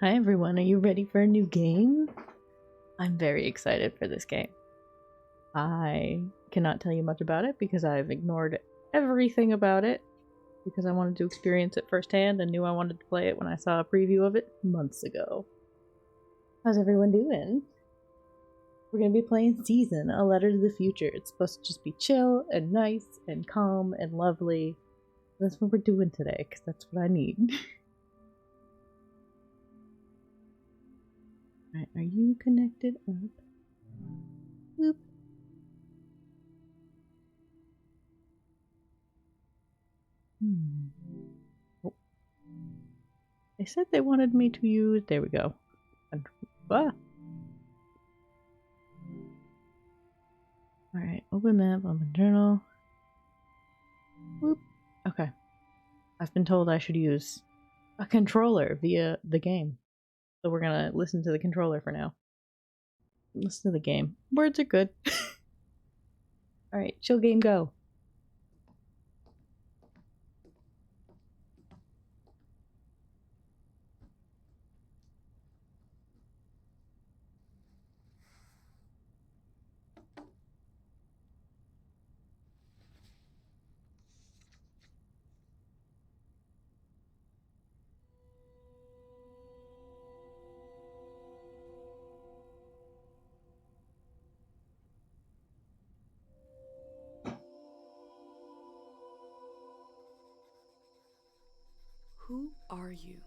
Hi everyone, are you ready for a new game? I'm very excited for this game. I cannot tell you much about it because I've ignored everything about it because I wanted to experience it firsthand and knew I wanted to play it when I saw a preview of it months ago. How's everyone doing? We're going to be playing Season, A Letter to the Future. It's supposed to just be chill and nice and calm and lovely. That's what we're doing today because that's what I need. Alright, are you connected up? Boop. Oh. They said they wanted me to use. There we go. Ah. Alright, open map, open journal. Whoop. Okay. I've been told I should use a controller via the game. So we're gonna listen to the controller for now. Listen to the game. Words are good. Alright, chill game go. Who are you?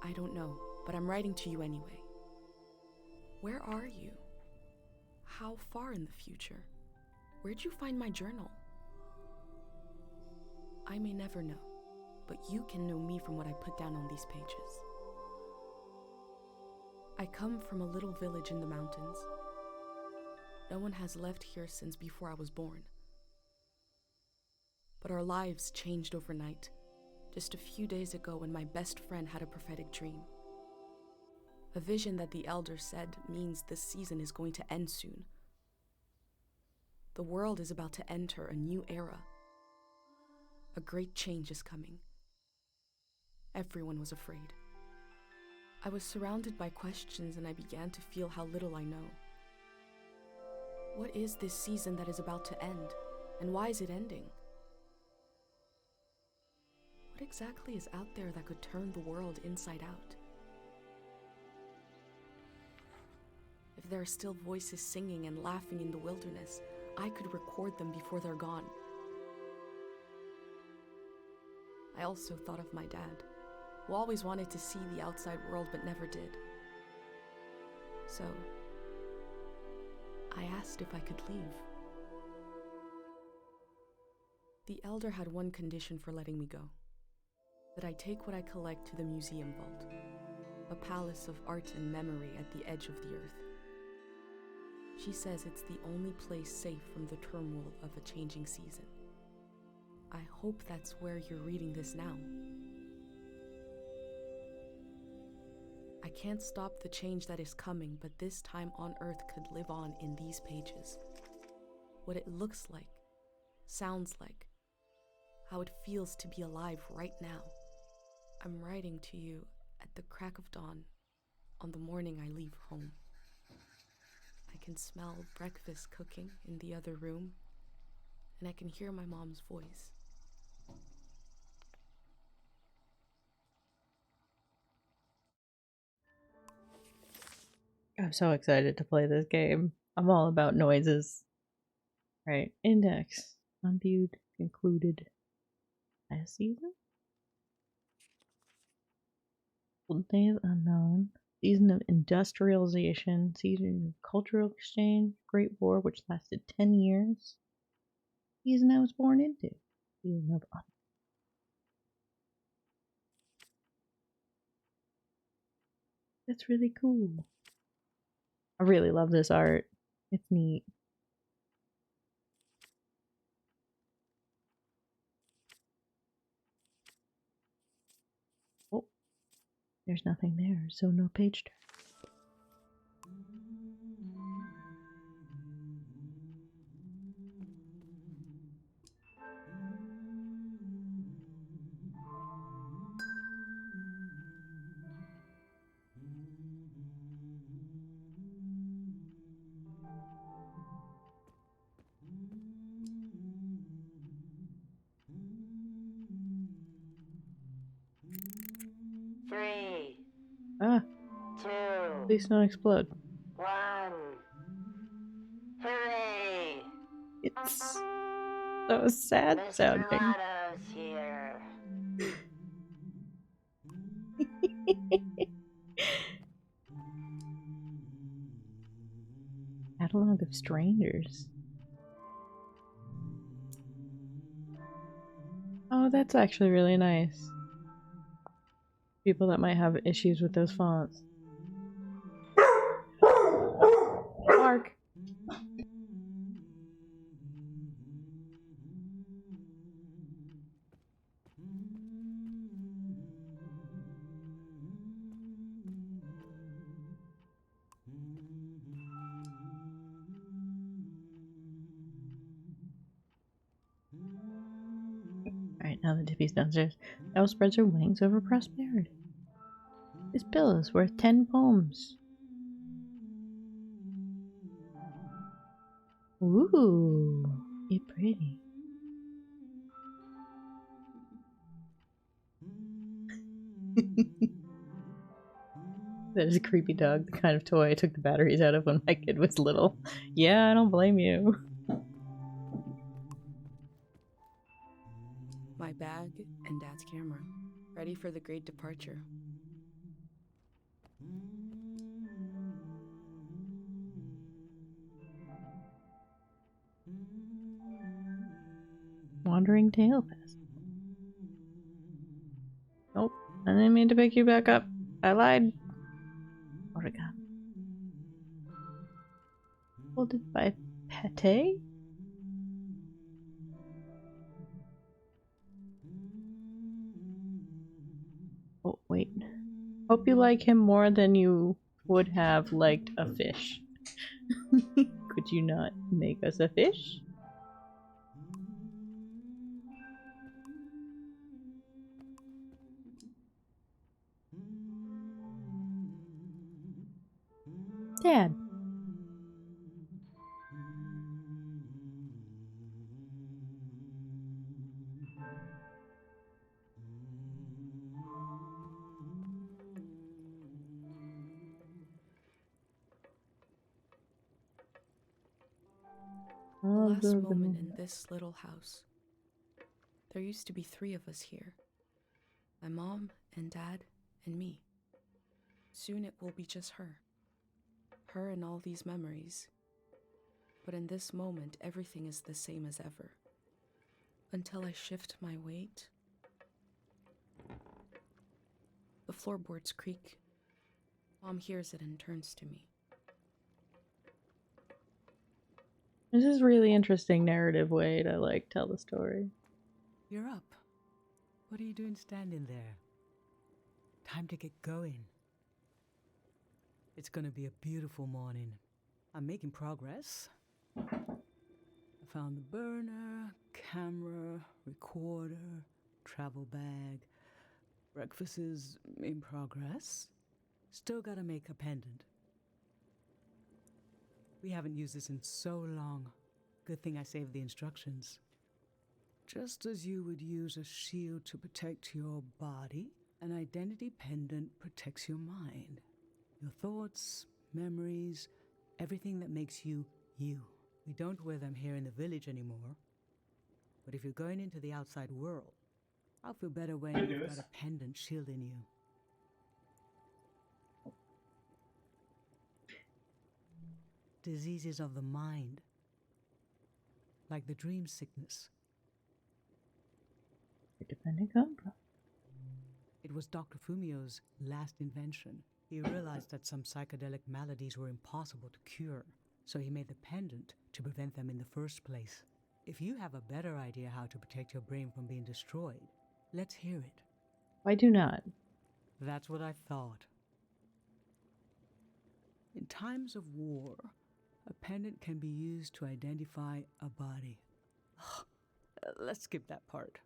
I don't know, but I'm writing to you anyway. Where are you? How far in the future? Where'd you find my journal? I may never know, but you can know me from what I put down on these pages. I come from a little village in the mountains. No one has left here since before I was born. But our lives changed overnight, just a few days ago when my best friend had a prophetic dream. A vision that the elder said means this season is going to end soon. The world is about to enter a new era. A great change is coming. Everyone was afraid. I was surrounded by questions and I began to feel how little I know. What is this season that is about to end? And why is it ending? What exactly is out there that could turn the world inside out? If there are still voices singing and laughing in the wilderness, I could record them before they're gone. I also thought of my dad, who always wanted to see the outside world but never did. So, I asked if I could leave. The elder had one condition for letting me go: that I take what I collect to the museum vault, a palace of art and memory at the edge of the earth. She says it's the only place safe from the turmoil of a changing season. I hope that's where you're reading this now. I can't stop the change that is coming, but this time on Earth could live on in these pages. What it looks like, sounds like, how it feels to be alive right now. I'm writing to you at the crack of dawn on the morning I leave home. I can smell breakfast cooking in the other room, and I can hear my mom's voice. I'm so excited to play this game. I'm all about noises. Right, index. Unviewed, concluded. Last season? Day of Unknown. Season of Industrialization. Season of Cultural Exchange. Great War, which lasted 10 years. Season I was born into. Season of Unknown. That's really cool. I really love this art. It's neat. Oh, there's nothing there, so no page turn. 3, Ah, 2, please don't explode. 1. Hooray! It's so sad Mr. sounding. Mulatto's here. Catalog of strangers. Oh, that's actually really nice. People that might have issues with those fonts. Mark. Alright, now that Tippy's downstairs, Elle spreads her wings over prosperity. This bill is worth 10 poems. Ooh, it's pretty. That is a creepy dog, the kind of toy I took the batteries out of when my kid was little. Yeah, I don't blame you. My bag and Dad's camera, ready for the great departure. Wandering Tail Fest. Nope, I didn't mean to pick you back up. I lied. Origami. Folded by Pate? Oh, wait. Hope you like him more than you would have liked a fish. Could you not make us a fish? Dad. The last moment in this little house. There used to be 3 of us here. My mom and Dad and me. Soon it will be just her. Her and all these memories. But in this moment, everything is the same as ever. Until I shift my weight. The floorboards creak. Mom hears it and turns to me. This is a really interesting narrative way to, like, tell the story. You're up. What are you doing standing there? Time to get going. It's gonna be a beautiful morning. I'm making progress. I found the burner, camera, recorder, travel bag. Breakfast is in progress. Still gotta make a pendant. We haven't used this in so long. Good thing I saved the instructions. Just as you would use a shield to protect your body, an identity pendant protects your mind. Your thoughts, memories, everything that makes you, you. We don't wear them here in the village anymore. But if you're going into the outside world, I'll feel better when you've got a pendant shielding you. Diseases of the mind, like the dream sickness. Where did pendant come from? It was Dr. Fumio's last invention. He realized that some psychedelic maladies were impossible to cure, so he made the pendant to prevent them in the first place. If you have a better idea how to protect your brain from being destroyed, let's hear it. I do not. That's what I thought. In times of war, a pendant can be used to identify a body. Let's skip that part.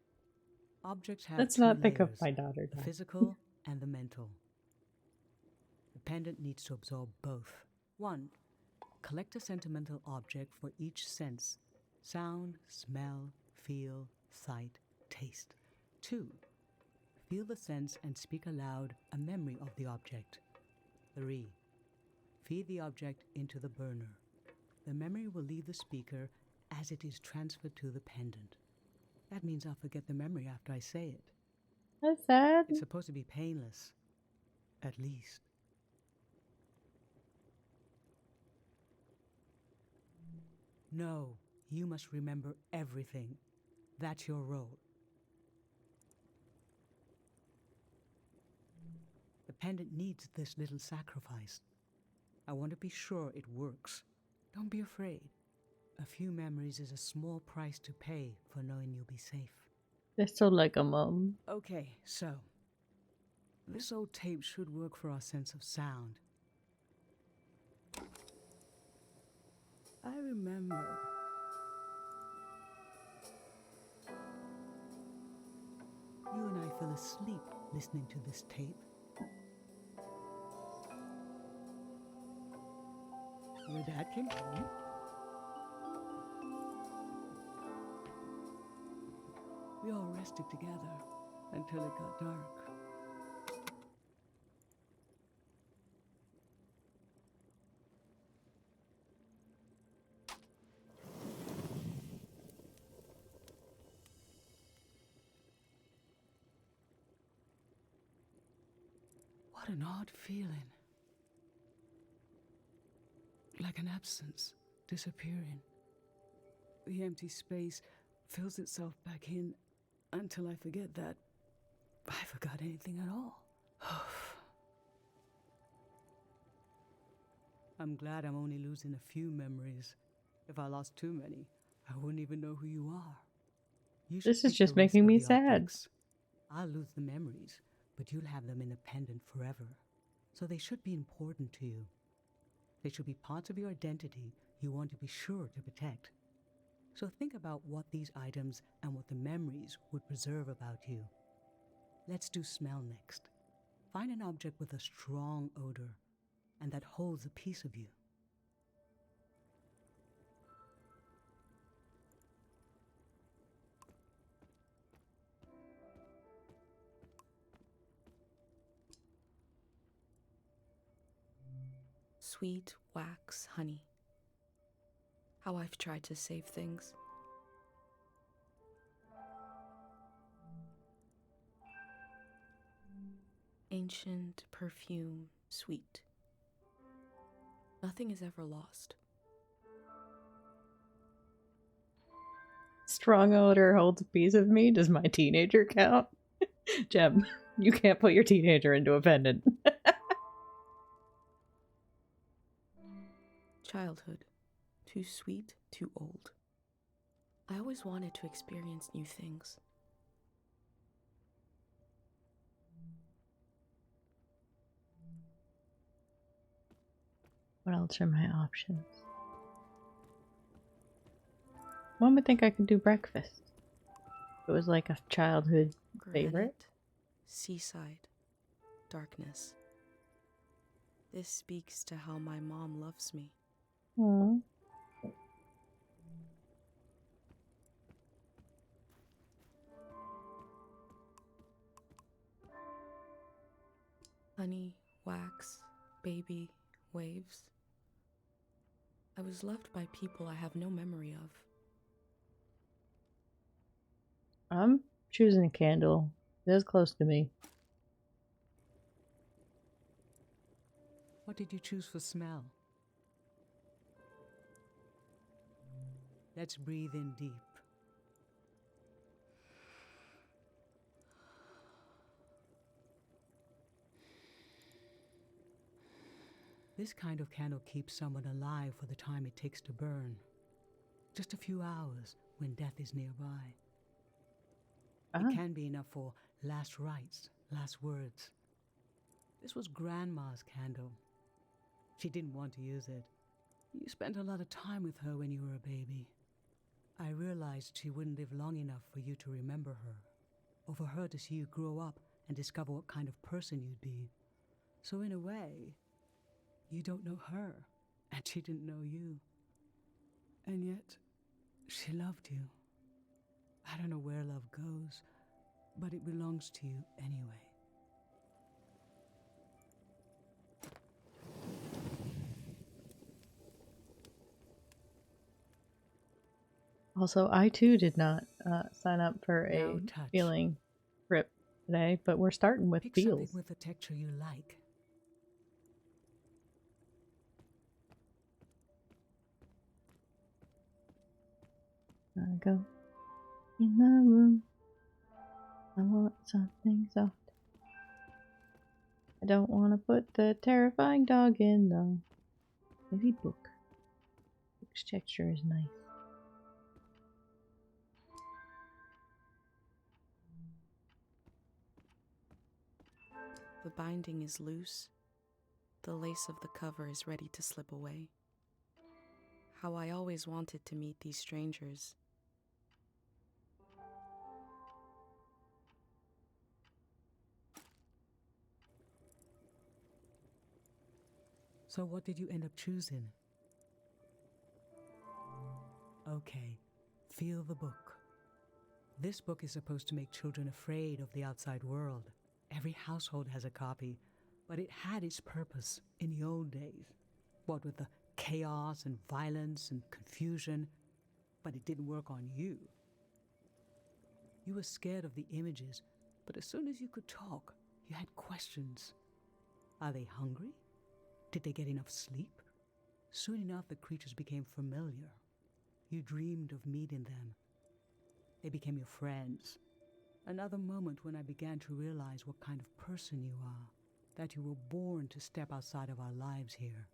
Objects have Let's two not think of layers, my daughter. the physical and the mental. The pendant needs to absorb both. 1. Collect a sentimental object for each sense: sound, smell, feel, sight, taste. 2. Feel the sense and speak aloud a memory of the object. 3. Feed the object into the burner. The memory will leave the speaker as it is transferred to the pendant. That means I'll forget the memory after I say it. That's sad. It's supposed to be painless. At least. No, you must remember everything. That's your role. The pendant needs this little sacrifice. I want to be sure it works. Don't be afraid. A few memories is a small price to pay for knowing you'll be safe. They're so like a mom. Okay, so this old tape should work for our sense of sound. I remember. You and I fell asleep listening to this tape. Your dad came home. We all rested together until it got dark. What an odd feeling. Like an absence, disappearing. The empty space fills itself back in until I forget that I forgot anything at all. I'm glad I'm only losing a few memories. If I lost too many, I wouldn't even know who you are. You should This is keep just the rest making of me the sad. objects. I'll lose the memories, but you'll have them in a pendant forever. So they should be important to you. They should be parts of your identity you want to be sure to protect. So think about what these items and what the memories would preserve about you. Let's do smell next. Find an object with a strong odor and that holds a piece of you. Sweet wax honey. How I've tried to save things. Ancient perfume, sweet. Nothing is ever lost. Strong odor holds a piece of me. Does my teenager count? Jem, you can't put your teenager into a pendant. Childhood. Too sweet, too old. I always wanted to experience new things. What else are my options? One would think I could do breakfast. It was like a childhood favorite. Granite, seaside, darkness. This speaks to how my mom loves me. Aww. Honey, wax, baby, waves. I was loved by people I have no memory of. I'm choosing a candle. That's close to me. What did you choose for smell? Let's breathe in deep. This kind of candle keeps someone alive for the time it takes to burn. Just a few hours when death is nearby. It can be enough for last rites, last words. This was Grandma's candle. She didn't want to use it. You spent a lot of time with her when you were a baby. I realized she wouldn't live long enough for you to remember her, or for her to see you grow up and discover what kind of person you'd be. So in a way, you don't know her, and she didn't know you. And yet, she loved you. I don't know where love goes, but it belongs to you anyway. Also, I too did not sign up for Now a touch. feeling trip today, but we're starting with Pick feels. something with a texture you like. I go in the room. I want something soft. I don't want to put the terrifying dog in though. Maybe book. Book's texture is nice. The binding is loose. The lace of the cover is ready to slip away. How I always wanted to meet these strangers. So what did you end up choosing? Okay, feel the book. This book is supposed to make children afraid of the outside world. Every household has a copy, but it had its purpose in the old days. What with the chaos and violence and confusion, but it didn't work on you. You were scared of the images, but as soon as you could talk, you had questions. Are they hungry? Did they get enough sleep? Soon enough, the creatures became familiar. You dreamed of meeting them. They became your friends. Another moment when I began to realize what kind of person you are, that you were born to step outside of our lives here.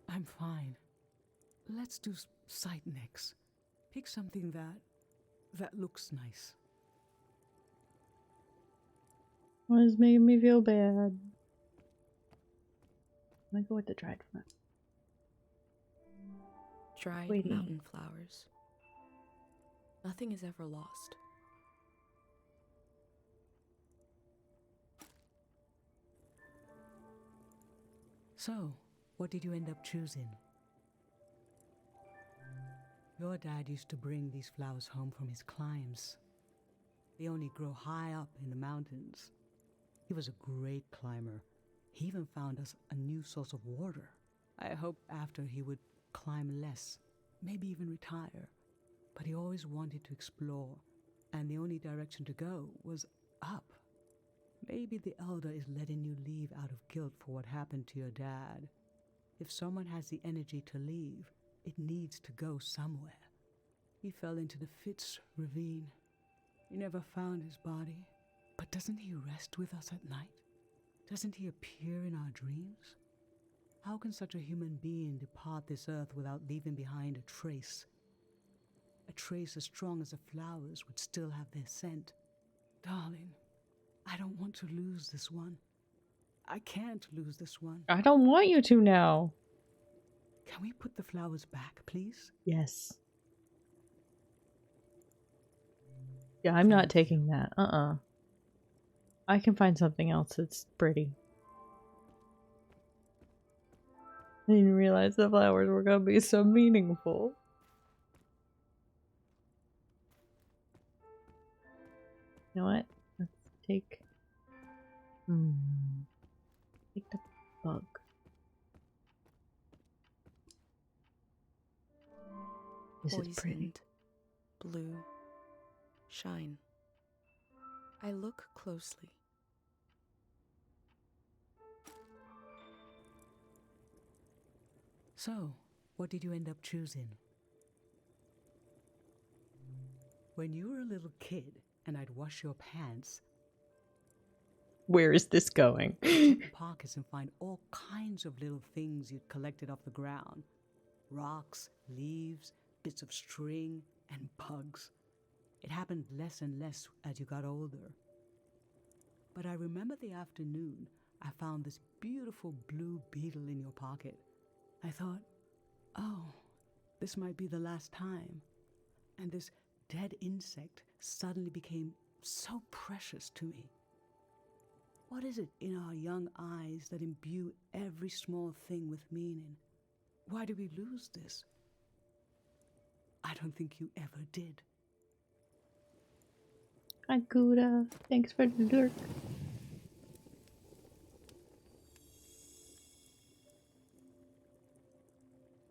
I'm fine. Let's do sight next. Pick something that looks nice. Well, it's making me feel bad. I'm gonna go with the dried fruit. Dried Sweetie. mountain flowers. Nothing is ever lost. So, what did you end up choosing? Your dad used to bring these flowers home from his climbs. They only grow high up in the mountains. He was a great climber. He even found us a new source of water. I hoped after he would climb less, maybe even retire. But he always wanted to explore, and the only direction to go was up. Maybe the Elder is letting you leave out of guilt for what happened to your dad. If someone has the energy to leave, it needs to go somewhere. He fell into the Fitz ravine. We never found his body. But doesn't he rest with us at night? Doesn't he appear in our dreams? How can such a human being depart this earth without leaving behind a trace? A trace as strong as the flowers would still have their scent. Darling, I don't want to lose this one. I can't lose this one. I don't want you to now. Can we put the flowers back, please? Yes. Yeah, I'm not Thank taking you. that. I can find something else that's pretty. I didn't realize the flowers were gonna be so meaningful. You know what? Let's take... Take the bug. This is pretty. Poisoned, blue, shine. I look closely. So, what did you end up choosing? When you were a little kid and I'd wash your pants, Where is this going? check the pockets and find all kinds of little things you'd collected off the ground. Rocks, leaves, bits of string, and bugs. It happened less and less as you got older. But I remember the afternoon I found this beautiful blue beetle in your pocket. I thought, Oh, this might be the last time. And this dead insect suddenly became so precious to me. What is it in our young eyes that imbue every small thing with meaning? Why do we lose this? I don't think you ever did. Hi, Gouda. Thanks for the lurk.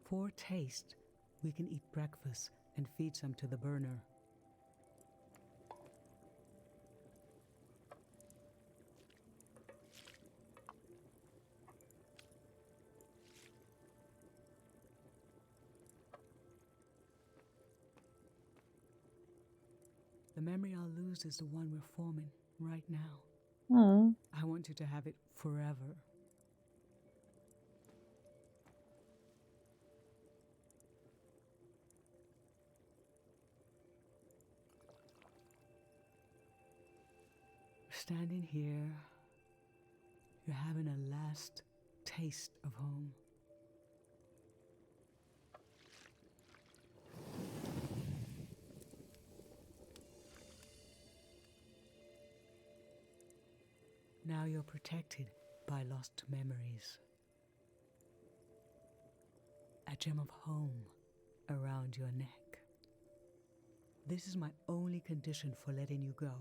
For taste, we can eat breakfast and feed some to the burner. The memory I'll lose is the one we're forming right now. Oh, I want you to have it forever. Standing here, you're having a last taste of home. Now you're protected by lost memories. A gem of home around your neck. This is my only condition for letting you go.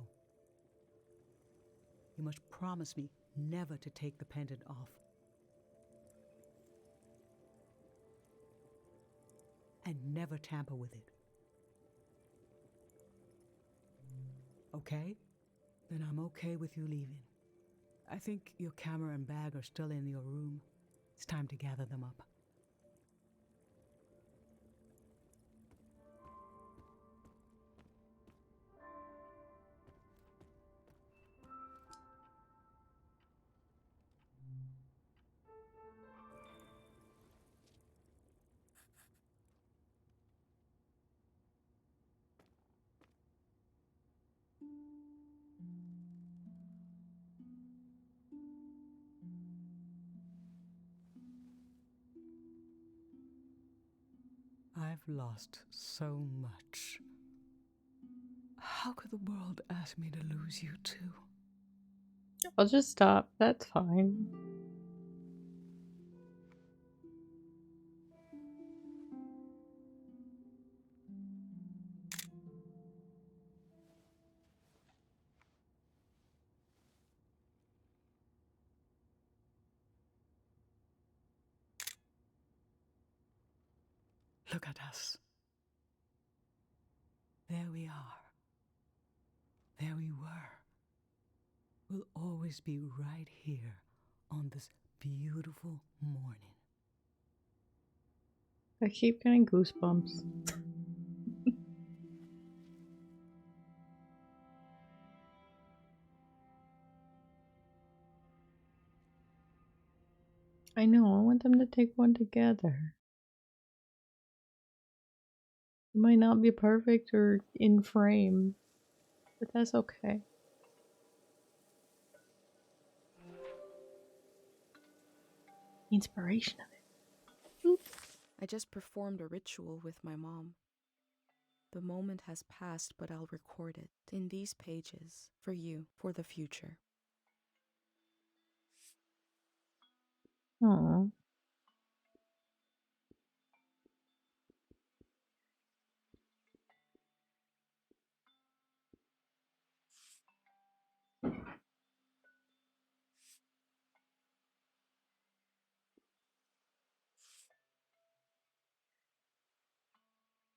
You must promise me never to take the pendant off. And never tamper with it. Okay? Then I'm okay with you leaving. I think your camera and bag are still in your room. It's time to gather them up. I've lost so much. How could the world ask me to lose you too? I'll just stop. That's fine. Look at us. There we are. There we were. We'll always be right here on this beautiful morning. I keep getting goosebumps. I know, I want them to take one together. It might not be perfect or in frame, but that's okay. Inspiration of it. Oop. I just performed a ritual with my mom. The moment has passed, but I'll record it in these pages for you, for the future. Aww.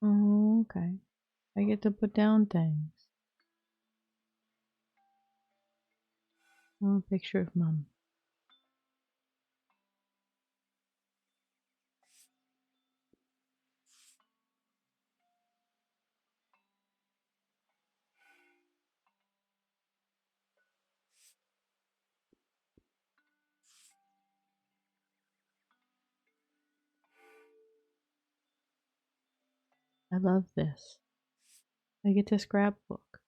Oh, okay. I get to put down things. Oh, a picture of mom. I love this. I get to scrapbook.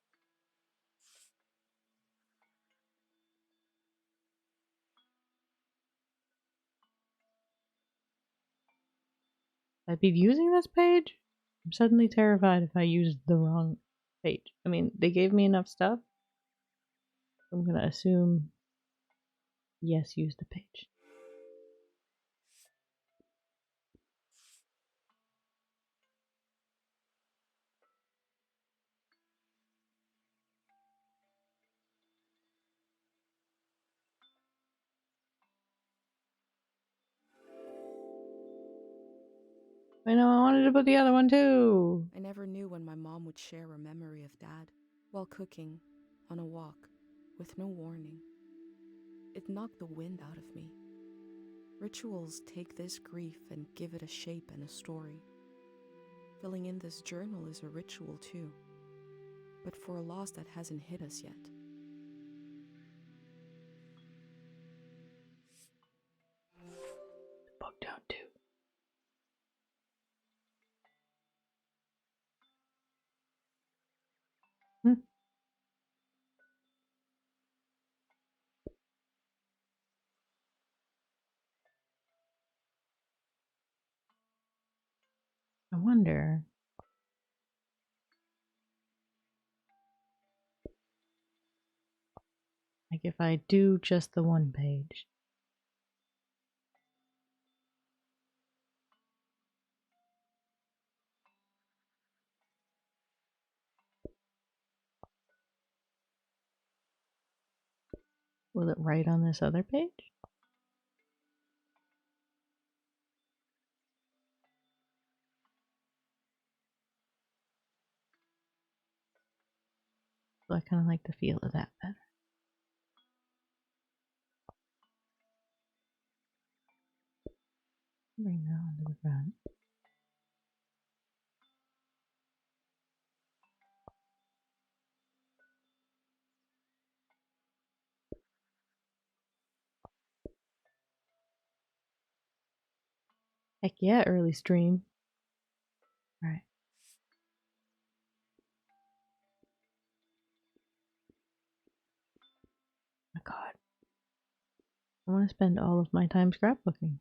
I'd be using this page? I'm suddenly terrified if I use the wrong page. I mean, they gave me enough stuff. I'm gonna assume, yes, use the page. I know, I wanted to put the other one too. I never knew when my mom would share a memory of Dad while cooking, on a walk, with no warning. It knocked the wind out of me. Rituals take this grief and give it a shape and a story. Filling in this journal is a ritual too, but for a loss that hasn't hit us yet. Book down too. I wonder. Like if I do just the one page. Will it write on this other page? So I kind of like the feel of that better. Bring that onto the front. Heck yeah, early stream. Alright. My god. I want to spend all of my time scrapbooking.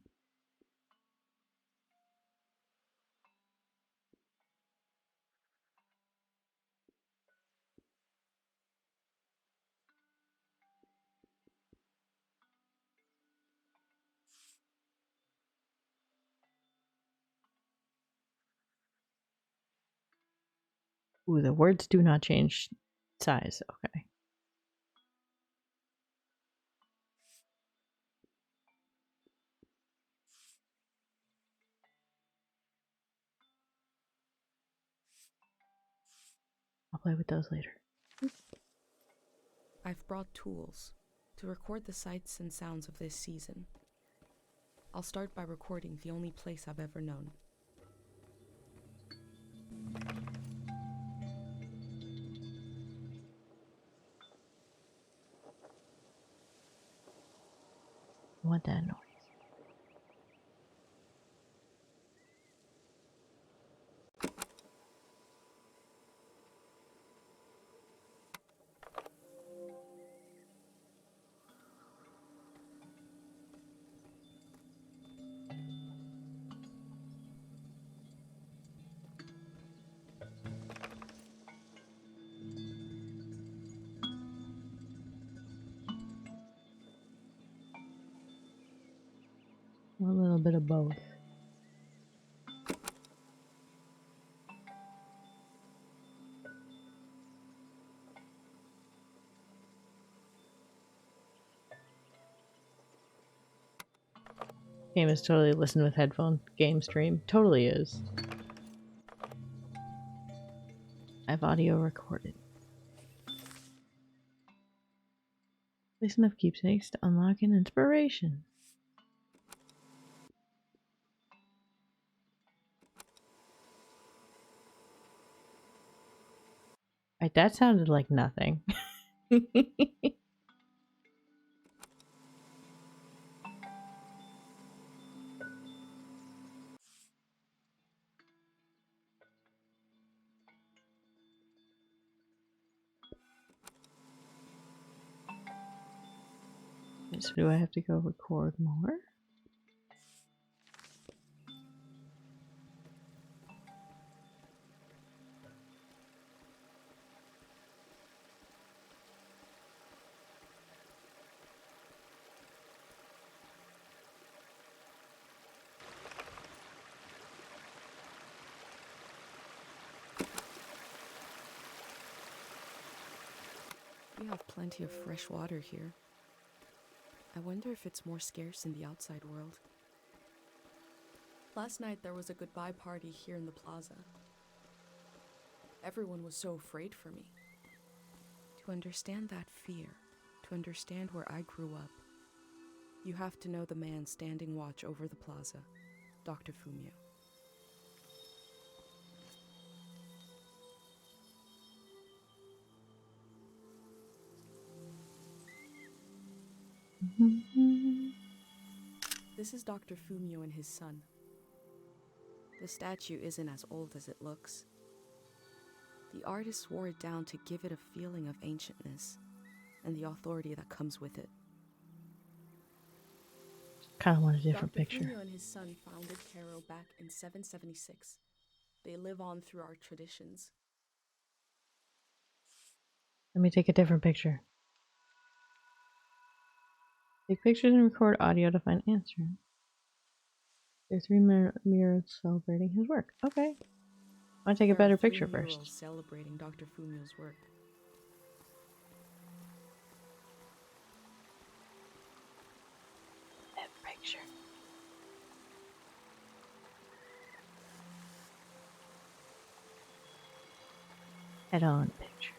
Ooh, the words do not change size. Okay. I'll play with those later. I've brought tools to record the sights and sounds of this season. I'll start by recording the only place I've ever known. I want that noise. A little bit of both. Game is totally listen with headphone game stream. Totally is. I have audio recorded. Place enough keepsakes to unlock an inspiration. Right, that sounded like nothing. So do I have to go record more? We have plenty of fresh water here. I wonder if it's more scarce in the outside world. Last night there was a goodbye party here in the plaza. Everyone was so afraid for me. To understand that fear, to understand where I grew up, you have to know the man standing watch over the plaza, Dr. Fumio. This is Dr. Fumio and his son. The statue isn't as old as it looks. The artist wore it down to give it a feeling of ancientness and the authority that comes with it. Kind of want a different Dr. picture. Fumio and his son founded Cairo back in 776. They live on through our traditions. Let me take a different picture. Take pictures and record audio to find answer. There are 3 murals celebrating his work. Okay. I want to take a There are better 3 picture murals first. celebrating Dr. Fumio's work. That picture. Head on picture.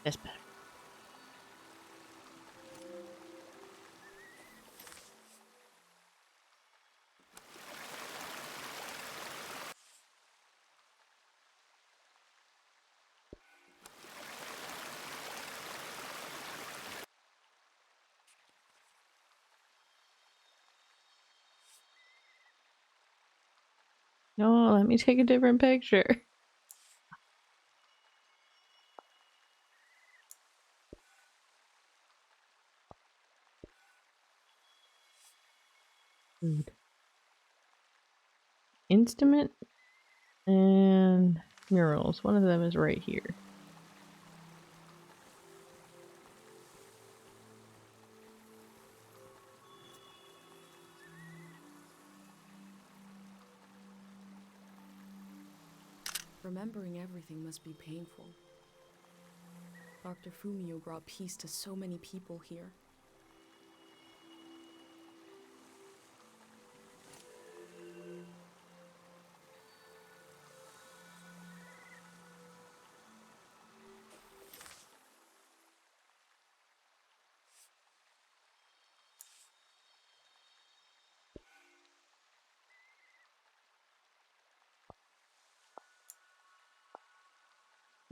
That's better. No, let me take a different picture. Food. Instrument and murals. One of them is right here. Remembering everything must be painful. Dr. Fumio brought peace to so many people here.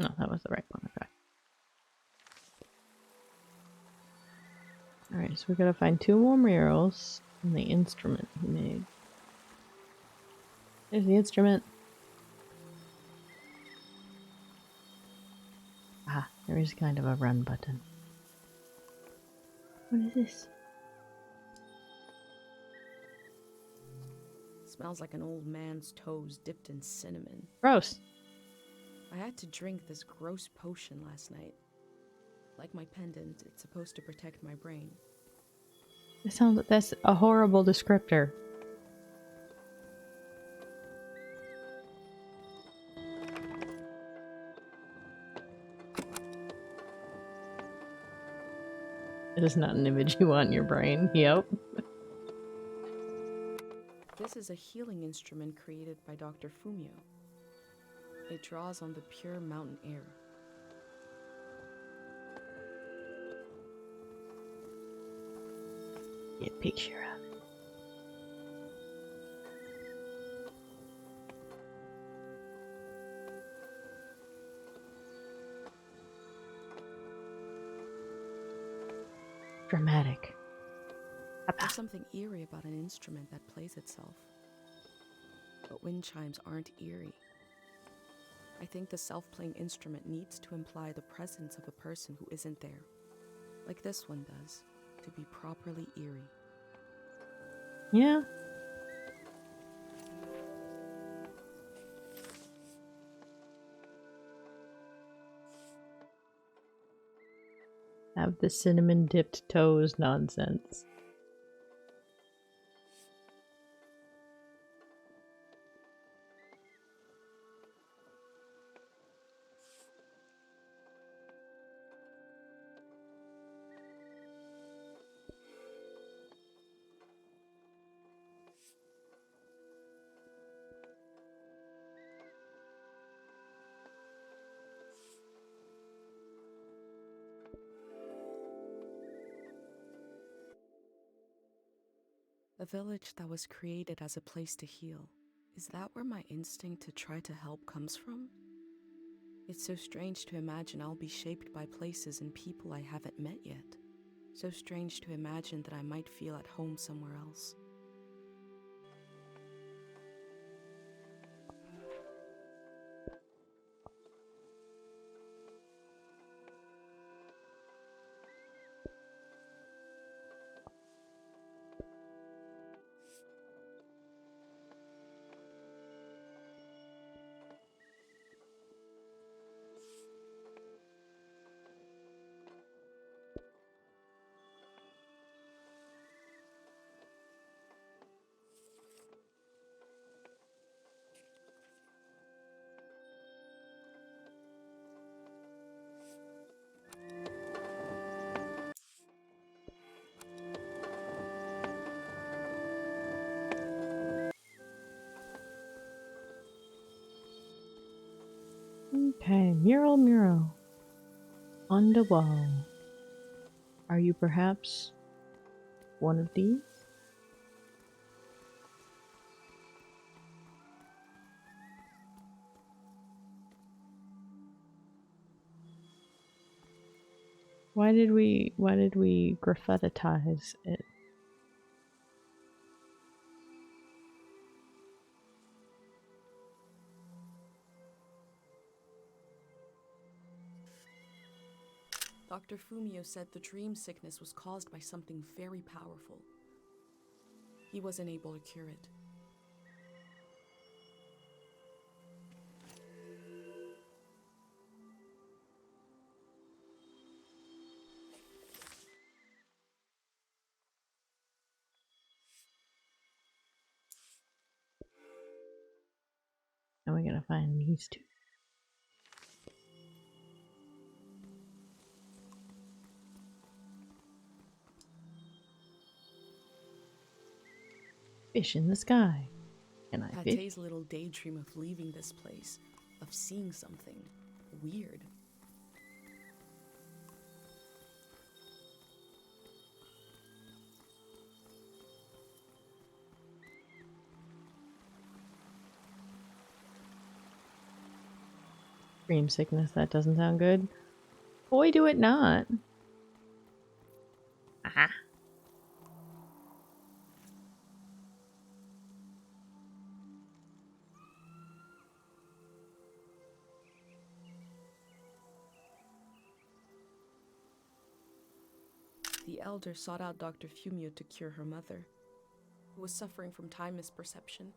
No, that was the right one. Okay. Alright, so we gotta find 2 more murals and the instrument he made. There's the instrument. Ah, there is kind of a run button. What is this? Smells like an old man's toes dipped in cinnamon. Gross. I had to drink this gross potion last night. Like my pendant, it's supposed to protect my brain. That's a horrible descriptor. It is not an image you want in your brain. Yep. This is a healing instrument created by Dr. Fumio. It draws on the pure mountain air. Get a picture of it. Dramatic. There's something eerie about an instrument that plays itself. But wind chimes aren't eerie. I think the self-playing instrument needs to imply the presence of a person who isn't there, like this one does, to be properly eerie. Yeah. Have the cinnamon dipped toes nonsense. A village that was created as a place to heal. Is that where my instinct to try to help comes from? It's so strange to imagine I'll be shaped by places and people I haven't met yet. So strange to imagine that I might feel at home somewhere else. Okay, mural. On the wall. Are you perhaps one of these? Why did we graffitize it? Dr. Fumio said the dream sickness was caused by something very powerful. He wasn't able to cure it. And we're gonna find these two. Fish in the sky. Can I fish? Pate's little daydream of leaving this place, of seeing something weird. Dream sickness, that doesn't sound good. Boy, do it not. Aha. The elder sought out Dr. Fumio to cure her mother, who was suffering from time misperception.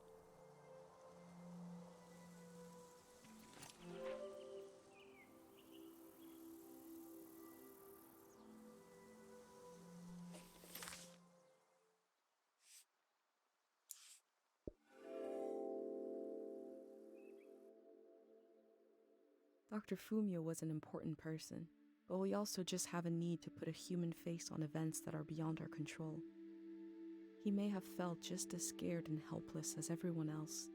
Dr. Fumio was an important person, but we also just have a need to put a human face on events that are beyond our control. He may have felt just as scared and helpless as everyone else.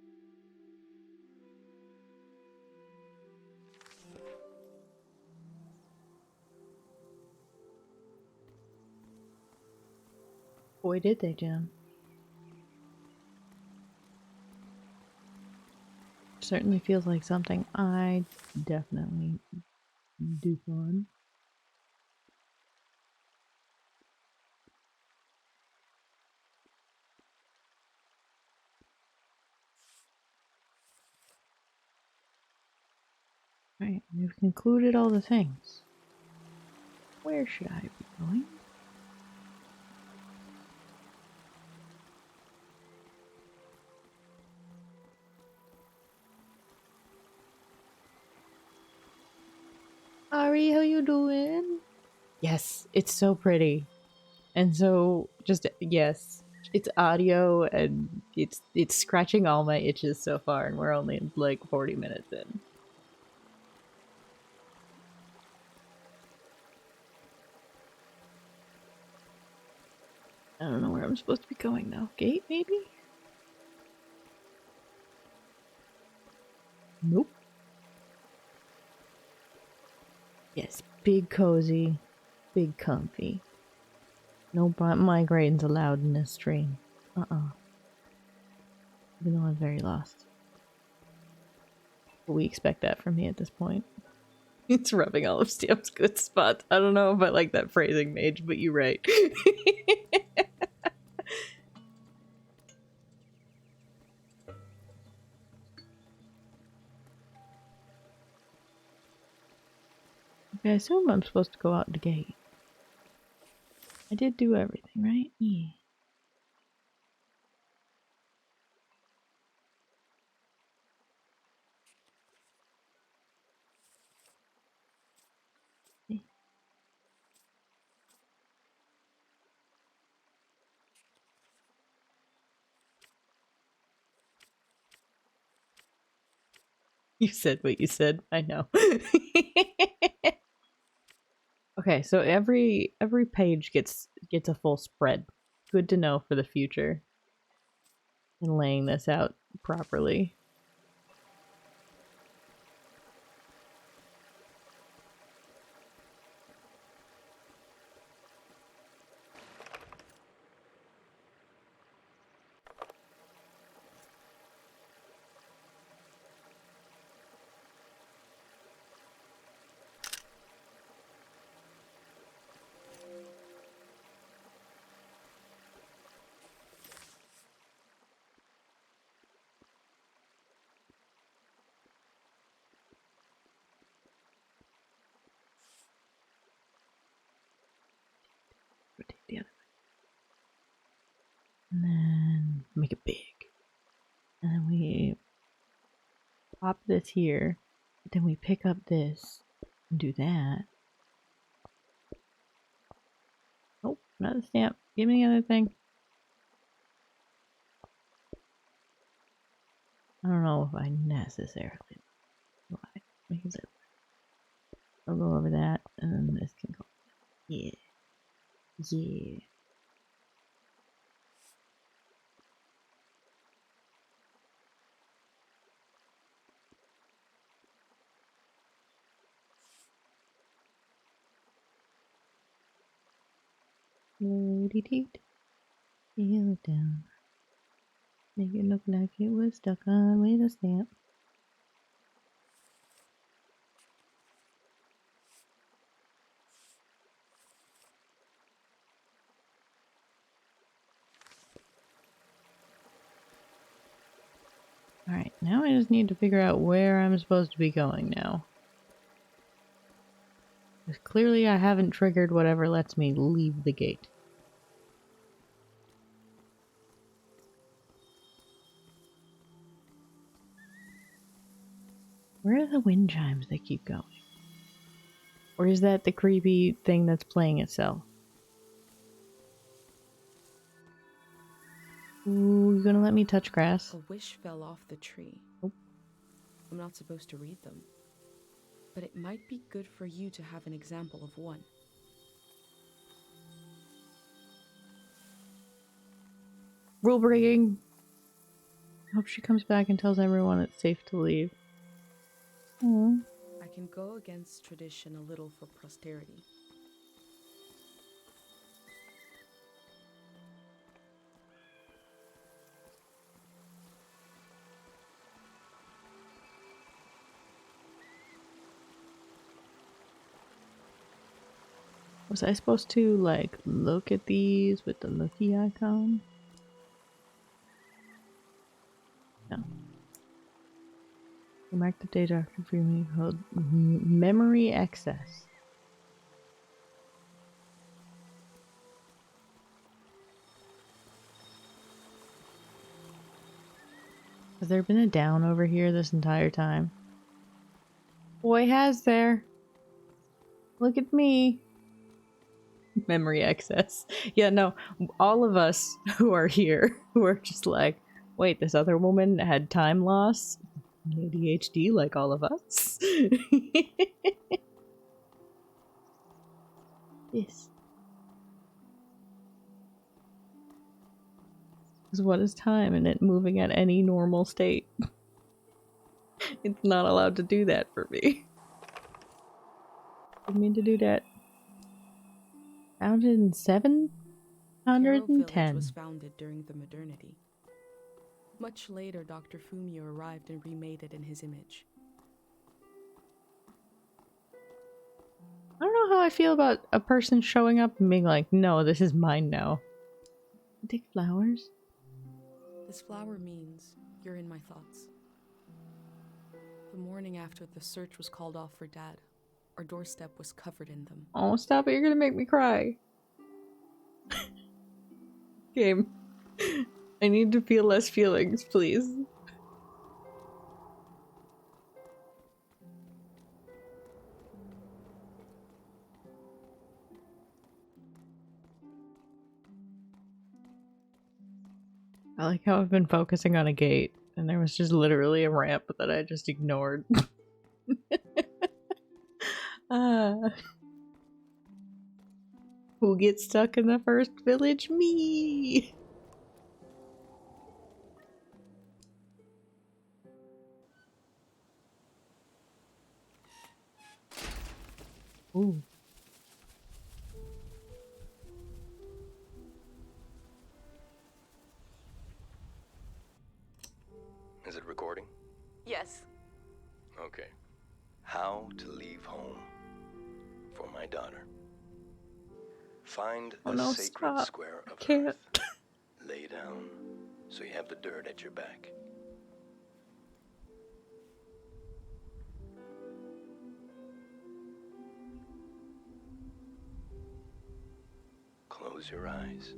Boy, did they, Jen. Certainly feels like something I definitely do fun. Right, we've concluded all the things. Where should I be going? Ari, how you doing? Yes, it's so pretty. And so just yes, it's audio and it's scratching all my itches so far and we're only like 40 minutes in. I don't know where I'm supposed to be going though. Gate maybe? Nope. Yes, big cozy, big comfy. No migraines allowed in this stream. Even though I'm very lost. But we expect that from me at this point. It's rubbing all of Stamp's good spots. I don't know if I like that phrasing, Mage, but you're right. Okay, I assume I'm supposed to go out the gate. I did do everything, right? Yeah. You said what you said. I know. Okay, so every page gets a full spread. Good to know for the future. And laying this out properly. Rotate the other way. And then make it big. And then we pop this here. Then we pick up this and do that. Oh, another stamp. Give me the other thing. I don't know if I necessarily make it zip. I'll go over that and then this can go. Yeah. Yeah. Loady deet. Heel it down. Make it look like it was stuck on with a stamp. Alright, now I just need to figure out where I'm supposed to be going now. Because clearly I haven't triggered whatever lets me leave the gate. Where are the wind chimes that keep going? Or is that the creepy thing that's playing itself? Ooh, you gonna let me touch grass? A wish fell off the tree. Oh. I'm not supposed to read them, but it might be good for you to have an example of one. Rule breaking! Hope she comes back and tells everyone it's safe to leave. Aww. I can go against tradition a little for posterity. Was I supposed to, like, look at these with the looky icon? No. Mark the date after freely hold memory access. Has there been a down over here this entire time? Boy, has there. Look at me. Memory excess. Yeah, no, all of us who are here who are just like, wait, this other woman had time loss? ADHD like all of us? Yes. Because what is time in it moving at any normal state? It's not allowed to do that for me. Didn't mean to do that. Founded in Carroll Village 710. was founded during the modernity. Much later, Dr. Fumio arrived and remade it in his image. I don't know how I feel about a person showing up and being like, no, this is mine now. Take flowers? This flower means you're in my thoughts. The morning after the search was called off for Dad, our doorstep was covered in them. Oh, stop it, you're gonna make me cry. Game. I need to feel less feelings, please. I like how I've been focusing on a gate, and there was just literally a ramp that I just ignored. Who gets stuck in the first village? Me! Ooh. Is it recording? Yes. Okay. How to leave home for my daughter. Find Oh a no, sacred stop. square of Can't. earth. Lay down so you have the dirt at your back. Close your eyes.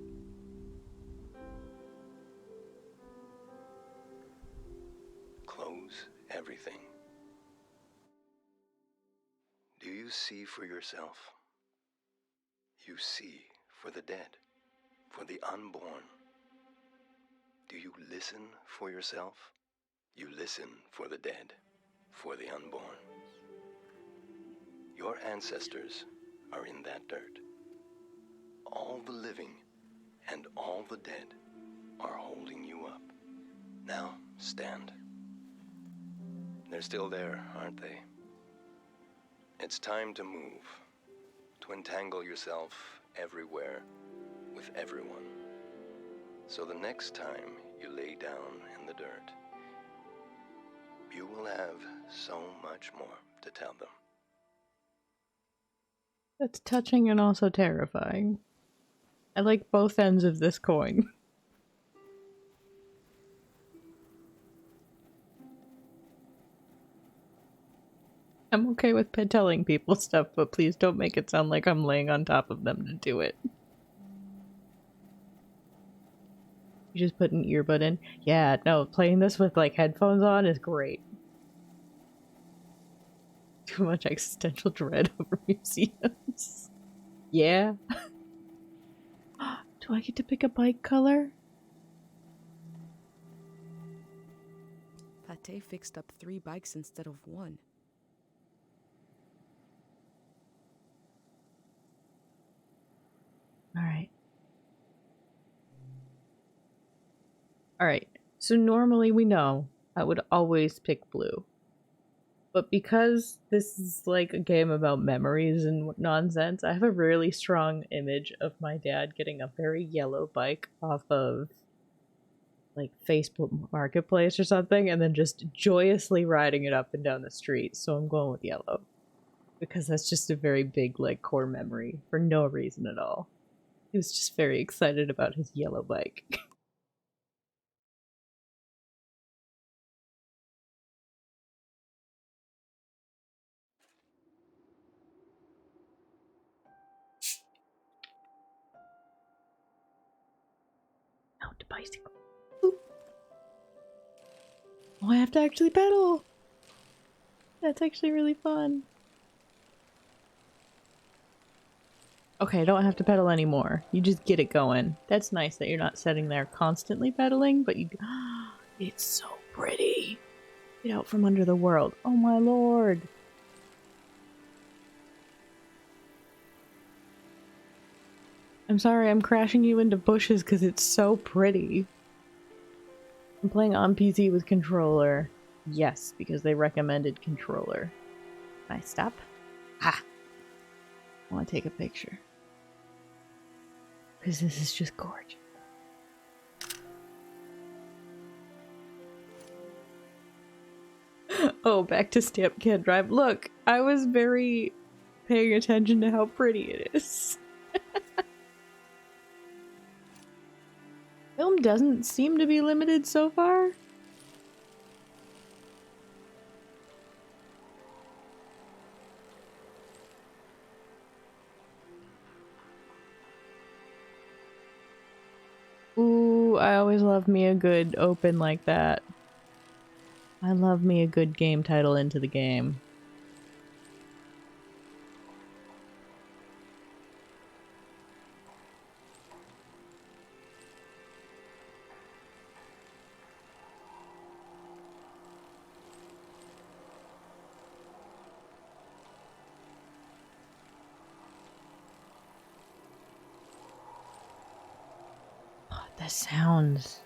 Close everything. Do you see for yourself? You see for the dead, for the unborn. Do you listen for yourself? You listen for the dead, for the unborn. Your ancestors are in that dirt. All the living and all the dead are holding you up. Now, stand. They're still there, aren't they? It's time to move, to entangle yourself everywhere with everyone. So the next time you lay down in the dirt, you will have so much more to tell them. That's touching and also terrifying. I like both ends of this coin. I'm okay with telling people stuff, but please don't make it sound like I'm laying on top of them to do it. You just put an earbud in? Yeah, no, playing this with like headphones on is great. Too much existential dread over museums. Yeah. Do I get to pick a bike color? Pate fixed up 3 bikes instead of 1. Alright. Alright, so normally we know I would always pick blue. But because this is like a game about memories and nonsense, I have a really strong image of my dad getting a very yellow bike off of like Facebook Marketplace or something and then just joyously riding it up and down the street. So I'm going with yellow. Because that's just a very big like core memory for no reason at all. He was just very excited about his yellow bike. Mount a bicycle. Boop. Oh, I have to actually pedal! That's actually really fun. Okay, I don't have to pedal anymore. You just get it going. That's nice that you're not sitting there constantly pedaling, but you... It's so pretty. Get out from under the world. Oh my lord. I'm sorry, I'm crashing you into bushes because it's so pretty. I'm playing on PC with controller. Yes, because they recommended controller. Can I stop? Ha! I want to take a picture. Because this is just gorgeous. Oh, back to Stamp Can Drive. Look, I was very paying attention to how pretty it is. Film doesn't seem to be limited so far. Ooh, I always love me a good open like that. I love me a good game title into the game. Oh, the sounds.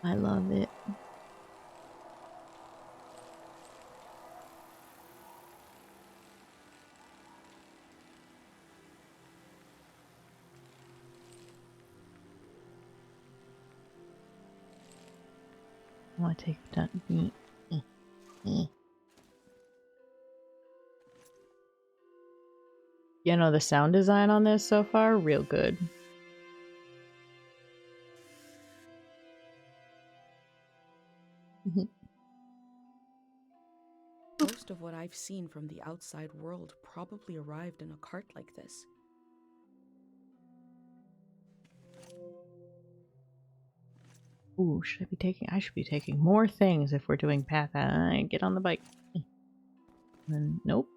I love it. I want to take that. You know, the sound design on this so far, real good. Most of what I've seen from the outside world probably arrived in a cart like this. Ooh, should I be taking? I should be taking more things if we're doing path. Get on the bike. And nope.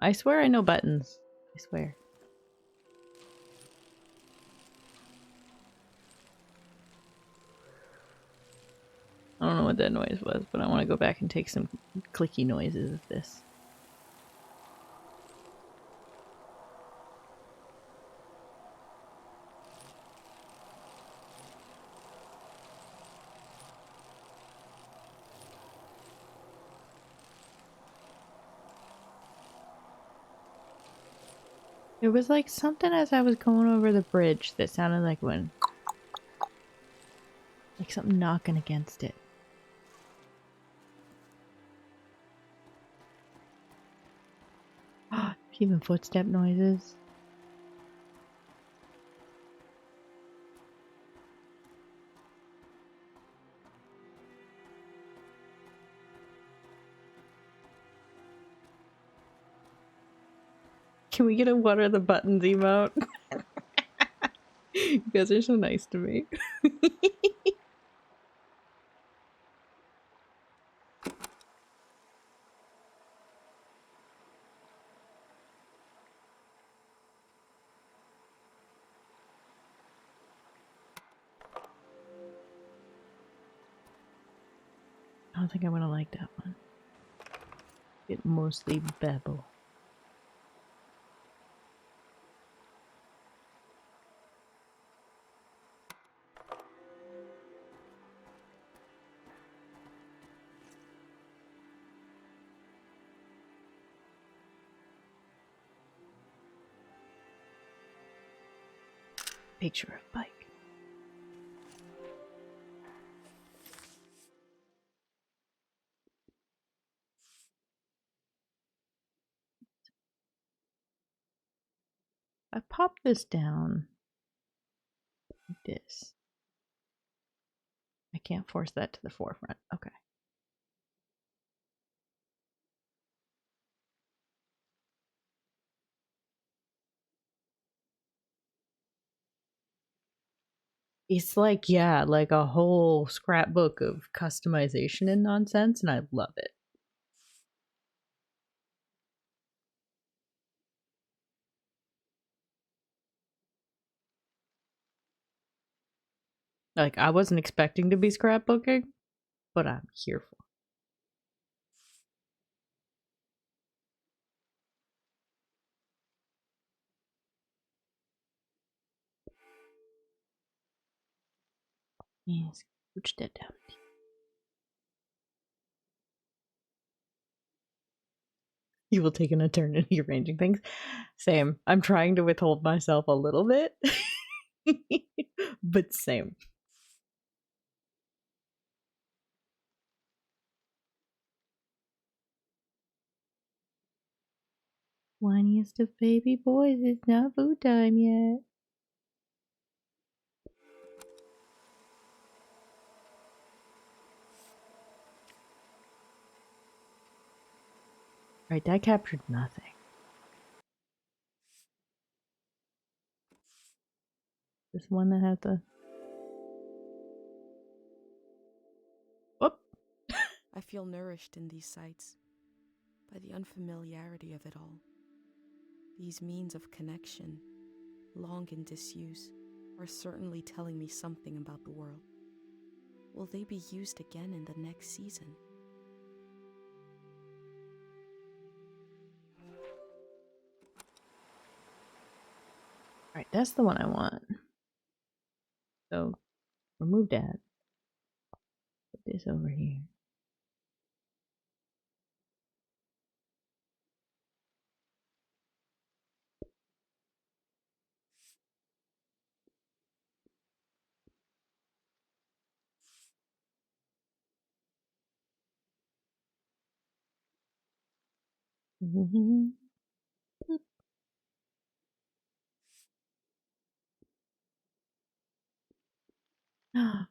I swear I know buttons. I swear. I don't know what that noise was, but I want to go back and take some clicky noises of this. There was like something as I was going over the bridge that sounded like when... like something knocking against it. Even footstep noises. Can we get a what are the buttons emote? You guys are so nice to me. I don't think I'm gonna like that one. It mostly babble. Picture of bike. I pop this down like this. I can't force that to the forefront. Okay. It's like, yeah, like a whole scrapbook of customization and nonsense, and I love it. Like, I wasn't expecting to be scrapbooking, but I'm here for it. Yes, scooch that down. You will take an eternity arranging things. Same. I'm trying to withhold myself a little bit. But same. Whiniest of baby boys, it's not food time yet. Right, that captured nothing. This one that had the... Whoop! I feel nourished in these sights by the unfamiliarity of it all. These means of connection, long in disuse, are certainly telling me something about the world. Will they be used again in the next season? Alright, that's the one I want. So, remove that. Put this over here.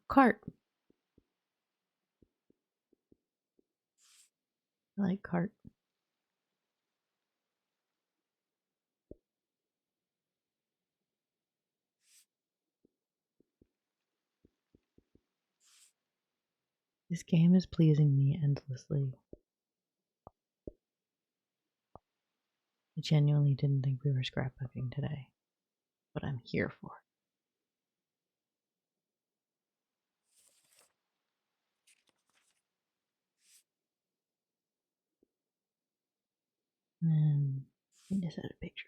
Cart. I like cart. This game is pleasing me endlessly. I genuinely didn't think we were scrapbooking today, but I'm here for it. And I just had a picture.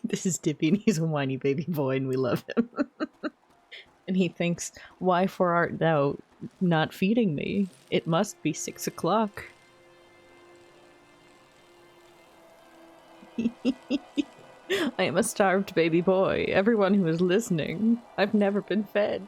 This is Dippy, and he's a whiny baby boy, and we love him. And he thinks, "Why for art thou not feeding me? It must be 6 o'clock." I am a starved baby boy. Everyone who is listening, I've never been fed.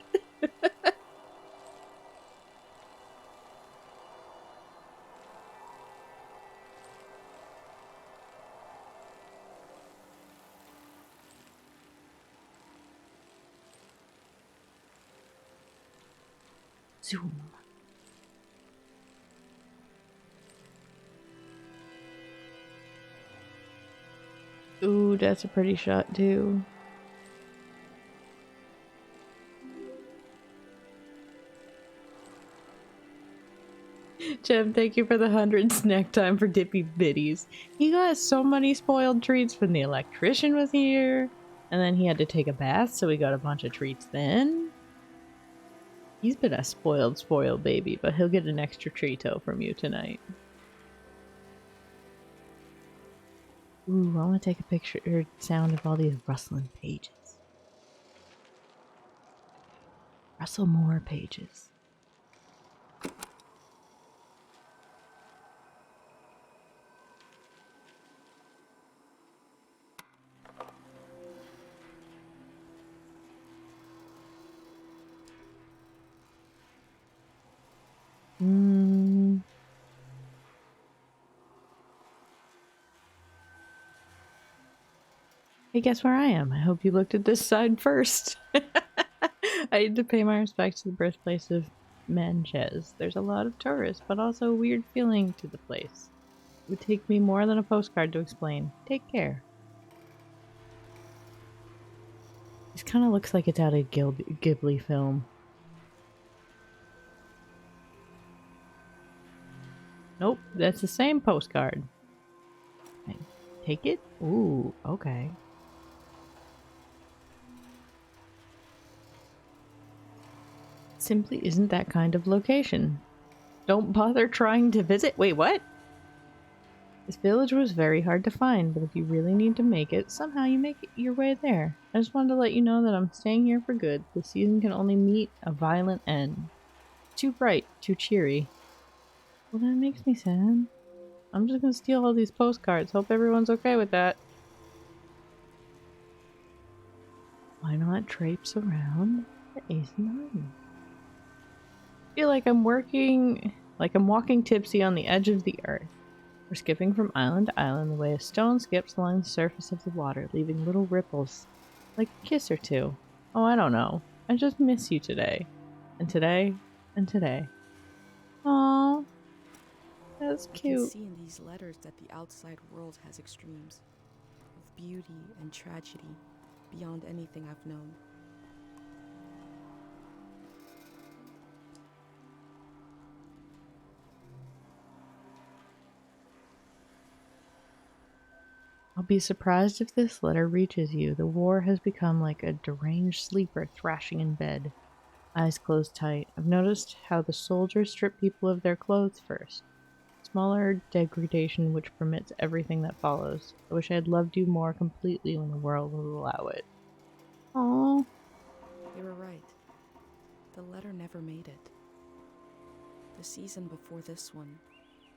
Zoom. Ooh, that's a pretty shot too. Jem, thank you for the 100 snack time for Dippy Biddies. He got so many spoiled treats when the electrician was here, and then he had to take a bath, so we got a bunch of treats then. He's been a spoiled baby, but he'll get an extra treato from you tonight. Ooh, I want to take a picture or sound of all these rustling pages. Rustle more pages. Hey, guess where I am? I hope you looked at this side first. I had to pay my respects to the birthplace of Manches. There's a lot of tourists, but also a weird feeling to the place. It would take me more than a postcard to explain. Take care. This kind of looks like it's out of Ghibli film. Nope, that's the same postcard. Take it? Ooh, okay. Simply isn't that kind of location. Don't bother trying to visit. Wait, what? This village was very hard to find, but if you really need to make it, somehow you make your way there. I just wanted to let you know that I'm staying here for good. The season can only meet a violent end. Too bright, too cheery. Well, that makes me sad. I'm just gonna steal all these postcards. Hope everyone's okay with that. Why not traipse around the AC Mountain? I feel like I'm walking tipsy on the edge of the earth. We're skipping from island to island the way a stone skips along the surface of the water, leaving little ripples, like a kiss or two. Oh, I don't know. I just miss you today. And today, and today. Aww. That's cute. I can see in these letters that the outside world has extremes of beauty and tragedy beyond anything I've known. I'll be surprised if this letter reaches you. The war has become like a deranged sleeper thrashing in bed, eyes closed tight. I've noticed how the soldiers strip people of their clothes first. Smaller degradation which permits everything that follows. I wish I had loved you more completely when the world would allow it. Aww. They were right. The letter never made it. The season before this one,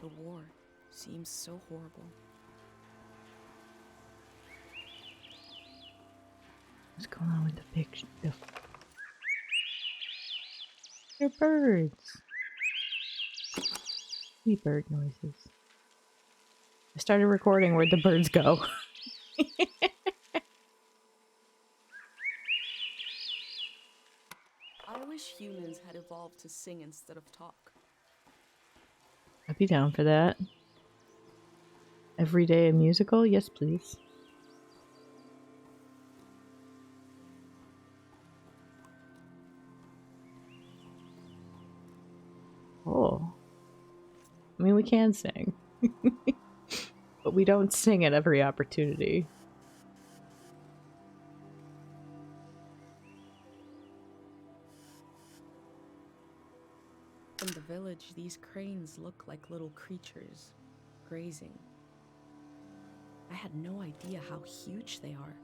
the war, seems so horrible. What's going on with the picture? They're birds. Sweet bird noises. I started recording. Where'd the birds go? I wish humans had evolved to sing instead of talk. I'd be down for that. Every day a musical? Yes, please. Oh. I mean, we can sing. But we don't sing at every opportunity. In the village, these cranes look like little creatures, grazing. I had no idea how huge they are.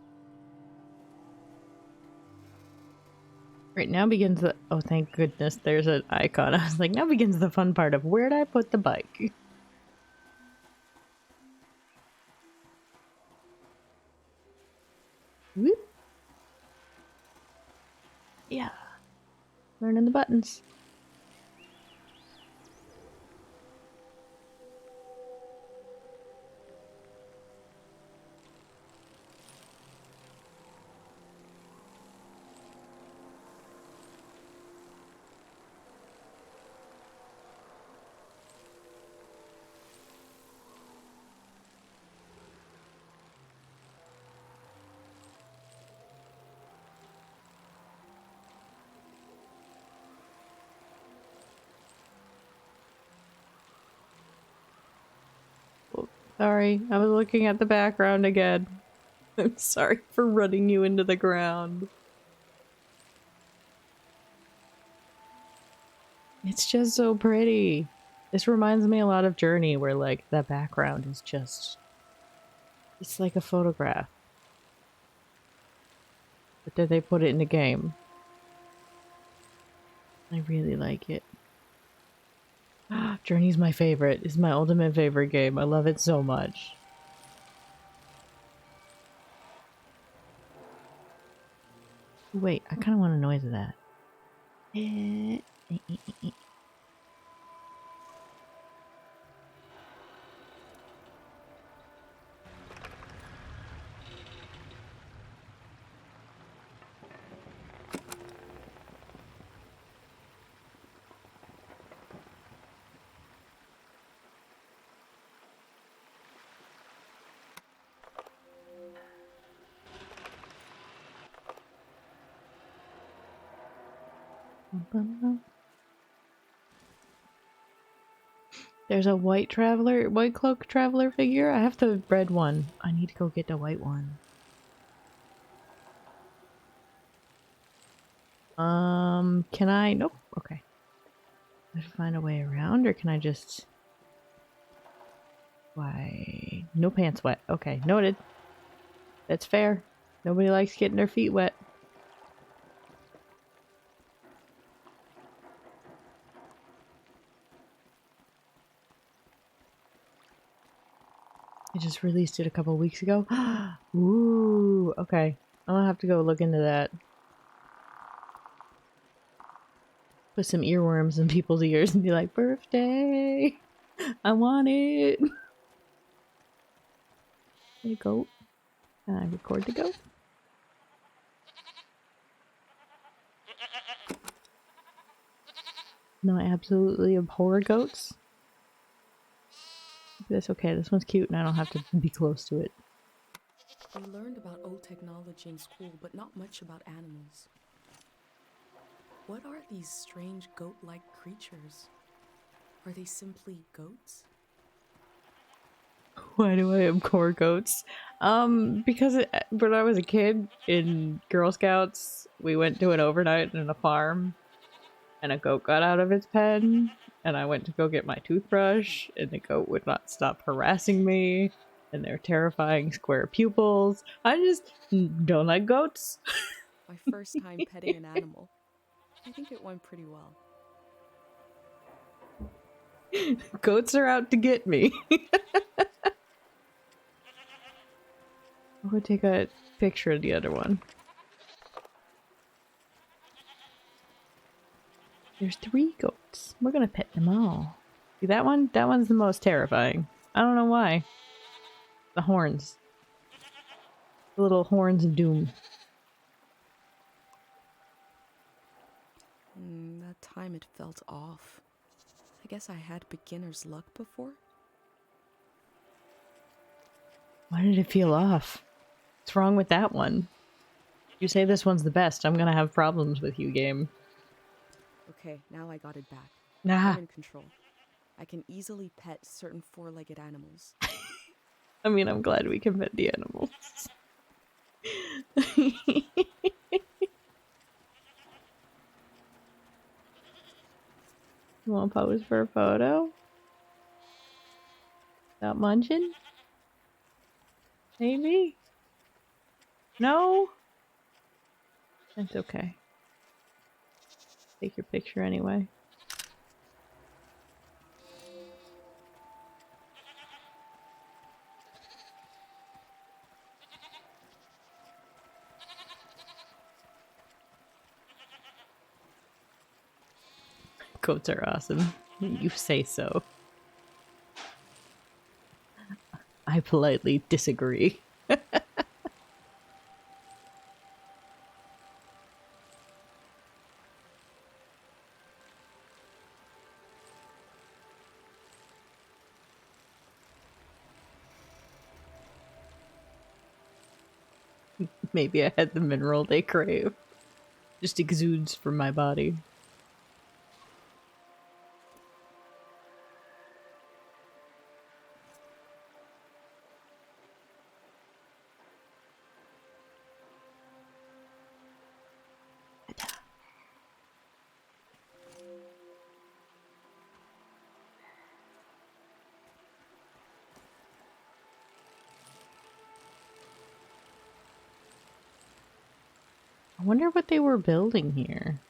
Right now begins the... Oh, thank goodness there's an icon. I was like, now begins the fun part of where'd I put the bike? Whoop. Yeah. Learning the buttons. Sorry, I was looking at the background again. I'm sorry for running you into the ground. It's just so pretty. This reminds me a lot of Journey, where like the background is just... It's like a photograph. But then they put it in a game. I really like it. Journey's my favorite. It's my ultimate favorite game. I love it so much. Wait, I kind of want a noise of that. There's a white cloak traveler figure. I have the red one. I need to go get the white one. Can I? Nope. Okay. I have to find a way around, or can I just? Why? No pants wet. Okay, noted. That's fair. Nobody likes getting their feet wet. I just released it a couple weeks ago. Ooh, okay. I'm gonna have to go look into that. Put some earworms in people's ears and be like, birthday! I want it! Hey, goat. Can I record the goat? No, I absolutely abhor goats. That's okay, this one's cute and I don't have to be close to it. We learned about old technology in school, but not much about animals. What are these strange goat-like creatures? Are they simply goats? Why do I abhor goats? Because when I was a kid in Girl Scouts, we went to an overnight in a farm, and a goat got out of its pen, and I went to go get my toothbrush, and the goat would not stop harassing me, and their terrifying square pupils. I just don't like goats. My first time petting an animal. I think it went pretty well. Goats are out to get me. I'll go take a picture of the other one. There's 3 goats. We're gonna pet them all. See that one? That one's the most terrifying. I don't know why. The horns. The little horns of doom. That time it felt off. I guess I had beginner's luck before? Why did it feel off? What's wrong with that one? You say this one's the best, I'm gonna have problems with you, game. Okay, now I got it back. Nah. I'm in control. I can easily pet certain 4-legged animals. I mean, I'm glad we can pet the animals. You wanna pose for a photo? Stop munching? Maybe? No? That's okay. Take your picture anyway. Goats are awesome. You say so. I politely disagree. Maybe I had the mineral they crave. Just exudes from my body. I wonder what they were building here.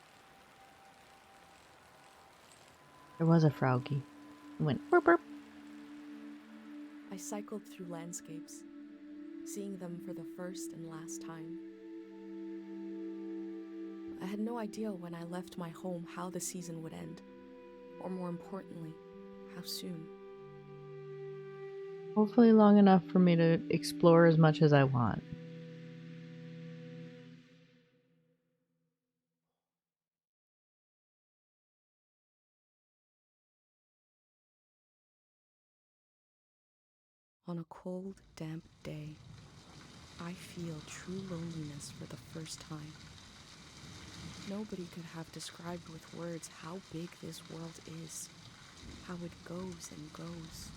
There was a froggy. It went burp burp. I cycled through landscapes, seeing them for the first and last time. I had no idea when I left my home how the season would end, or more importantly, how soon. Hopefully long enough for me to explore as much as I want. On a cold, damp day, I feel true loneliness for the first time. Nobody could have described with words how big this world is, how it goes and goes.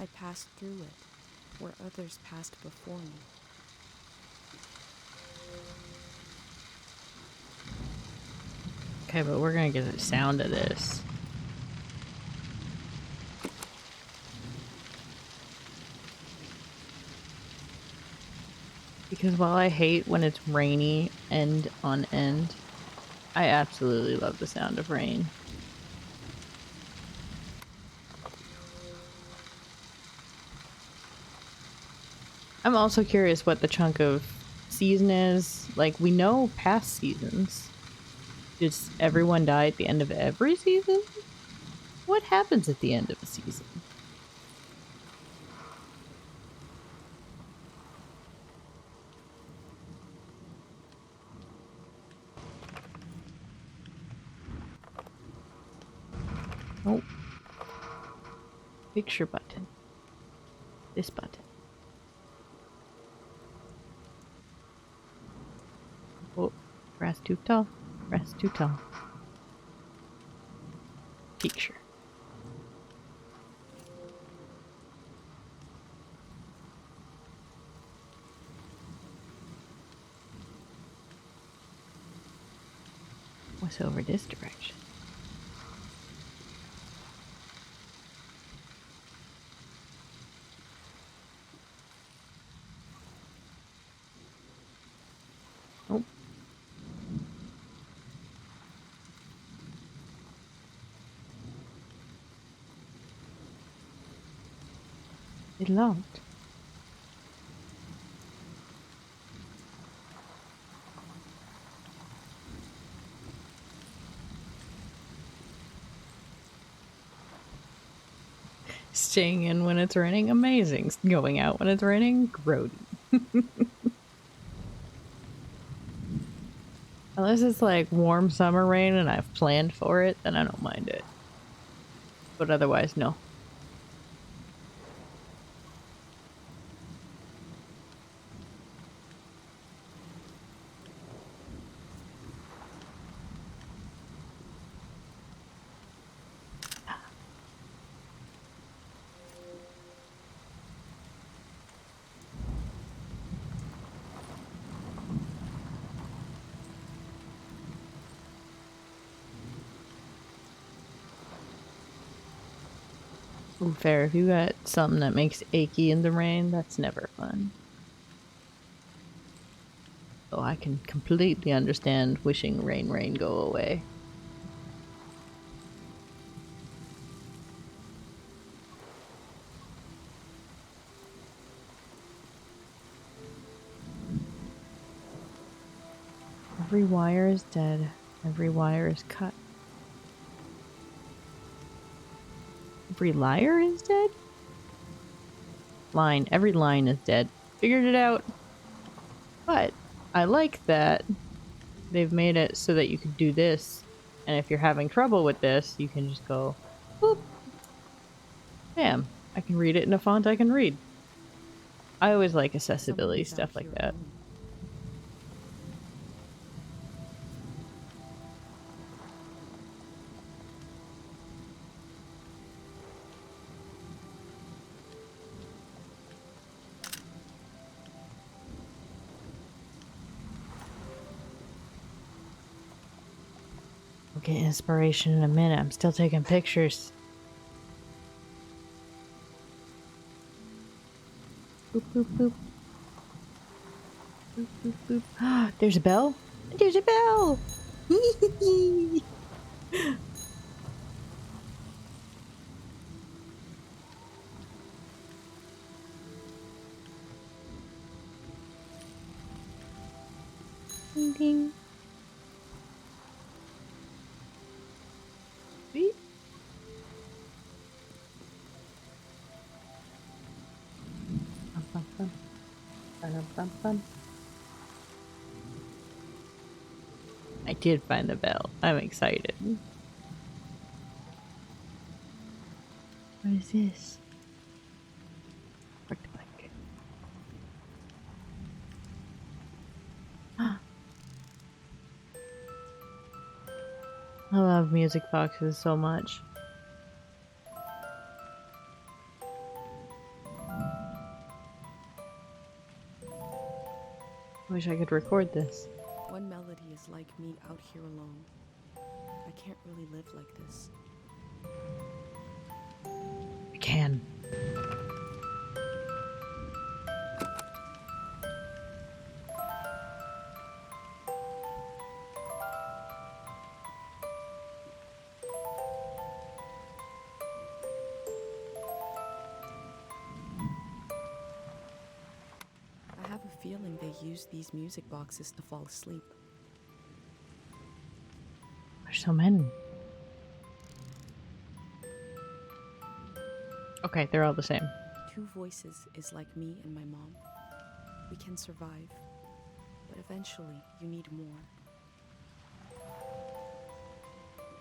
I passed through it, where others passed before me. Okay, but we're gonna get the sound of this. Because while I hate when it's rainy end on end, I absolutely love the sound of rain. I'm also curious what the chunk of season is. Like, we know past seasons. Does everyone die at the end of every season? What happens at the end of a season? Oh. Picture button. This button. Oh, grass too tall. Grass too tall. Picture. What's over this direction? Oh. It's locked. Staying in when it's raining, amazing. Going out when it's raining, grody. Unless it's like warm summer rain and I've planned for it, then I don't mind it. But otherwise, no. Ooh, fair. If you got something that makes achy in the rain, that's never fun. So I can completely understand wishing rain go away. Every wire is dead. Every wire is cut. Every liar is dead? Line. Every line is dead. Figured it out. But I like that they've made it so that you can do this. And if you're having trouble with this, you can just go, boop. Bam. I can read it in a font I can read. I always like accessibility stuff like that. I'll get inspiration in a minute. I'm still taking pictures. Boop, boop, boop. Boop, boop, boop. Ah, there's a bell. There's a bell! Ding ding. Beep. Bum, bum, bum. Ba-dum, bum, bum. I did find the bell. I'm excited. What is this? Click, click. Ah. I love music boxes so much. I wish I could record this. One melody is like me out here alone. I can't really live like this. I can. I have a feeling they use these music boxes to fall asleep. There's so many. Okay, they're all the same. Two voices is like me and my mom. We can survive, but eventually you need more.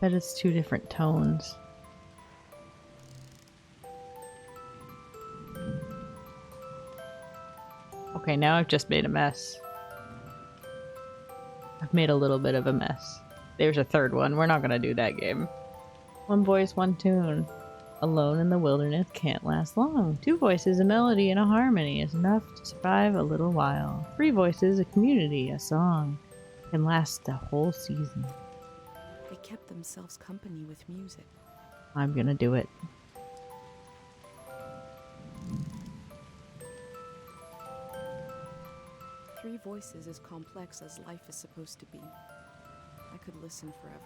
Bet it's two different tones. Okay, now I've just made a mess. I've made a little bit of a mess. There's a third one. We're not gonna do that game. One voice, one tune. Alone in the wilderness can't last long. Two voices, a melody, and a harmony is enough to survive a little while. Three voices, a community, a song, can last the whole season. They kept themselves company with music. I'm gonna do it. Three voices is complex as life is supposed to be. I could listen forever.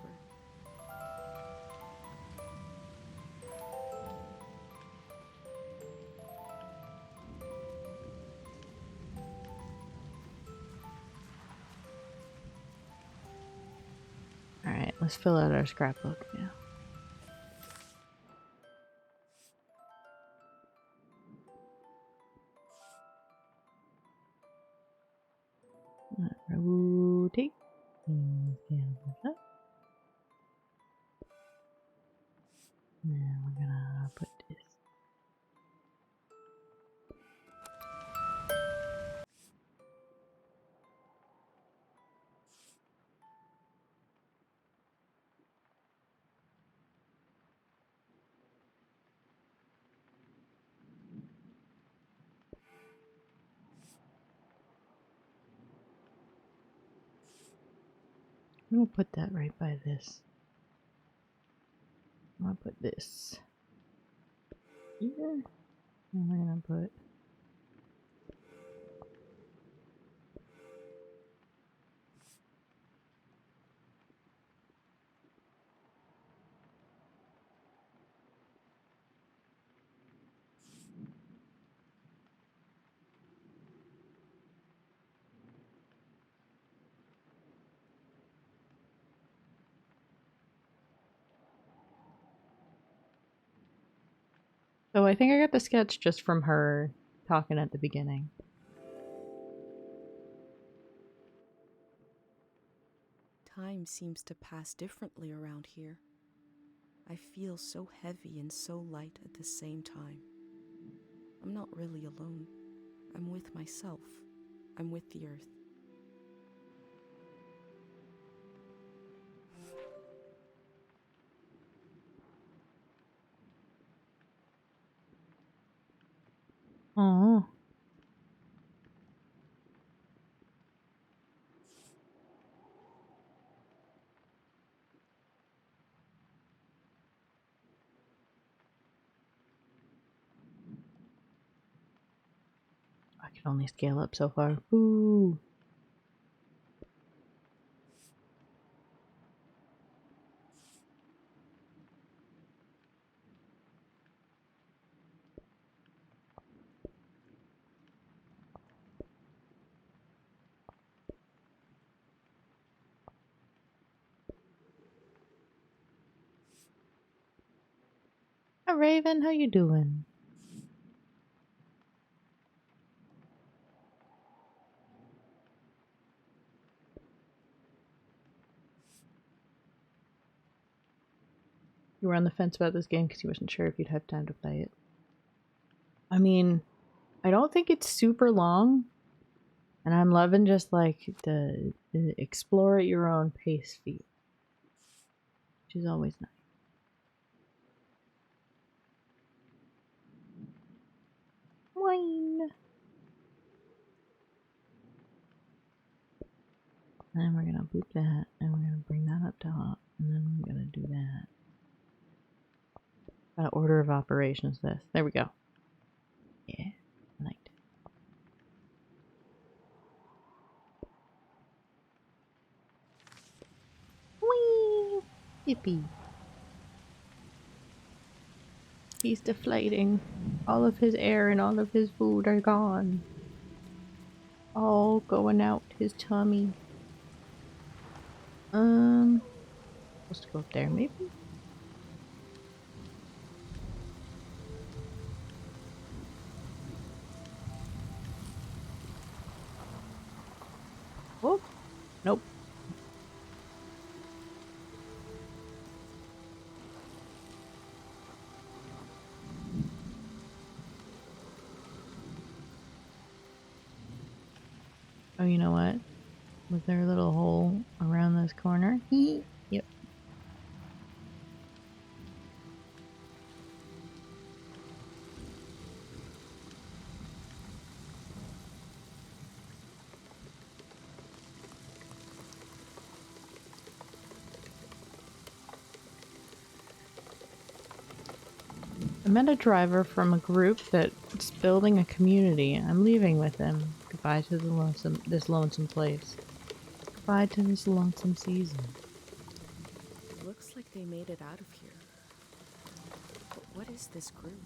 Alright, let's fill out our scrapbook now. Rotate. And up. Now we're gonna put this. I'm gonna put that right by this. I'm gonna put this here. And we're gonna put So I think I got the sketch just from her talking at the beginning. Time seems to pass differently around here. I feel so heavy and so light at the same time. I'm not really alone. I'm with myself. I'm with the earth. Oh. I can only scale up so far. Ooh. Hi Raven, how you doing? You were on the fence about this game because you wasn't sure if you'd have time to play it. I mean, I don't think it's super long, and I'm loving just like the explore at your own pace feel. which is always nice. Wine. And we're gonna boop that, and we're gonna bring that up top, and then we're gonna do that. Order of operations this. There we go. Yeah, I liked it. Whee! Yippee. He's deflating. All of his air and all of his food are gone. All going out his tummy. Supposed to go up there, maybe? Oh, nope. Oh, you know what? Was there a little hole around this corner? Yep. I met a driver from a group that's building a community. I'm leaving with them. Goodbye to this lonesome place. Goodbye to this lonesome season. Looks like they made it out of here. But what is this group?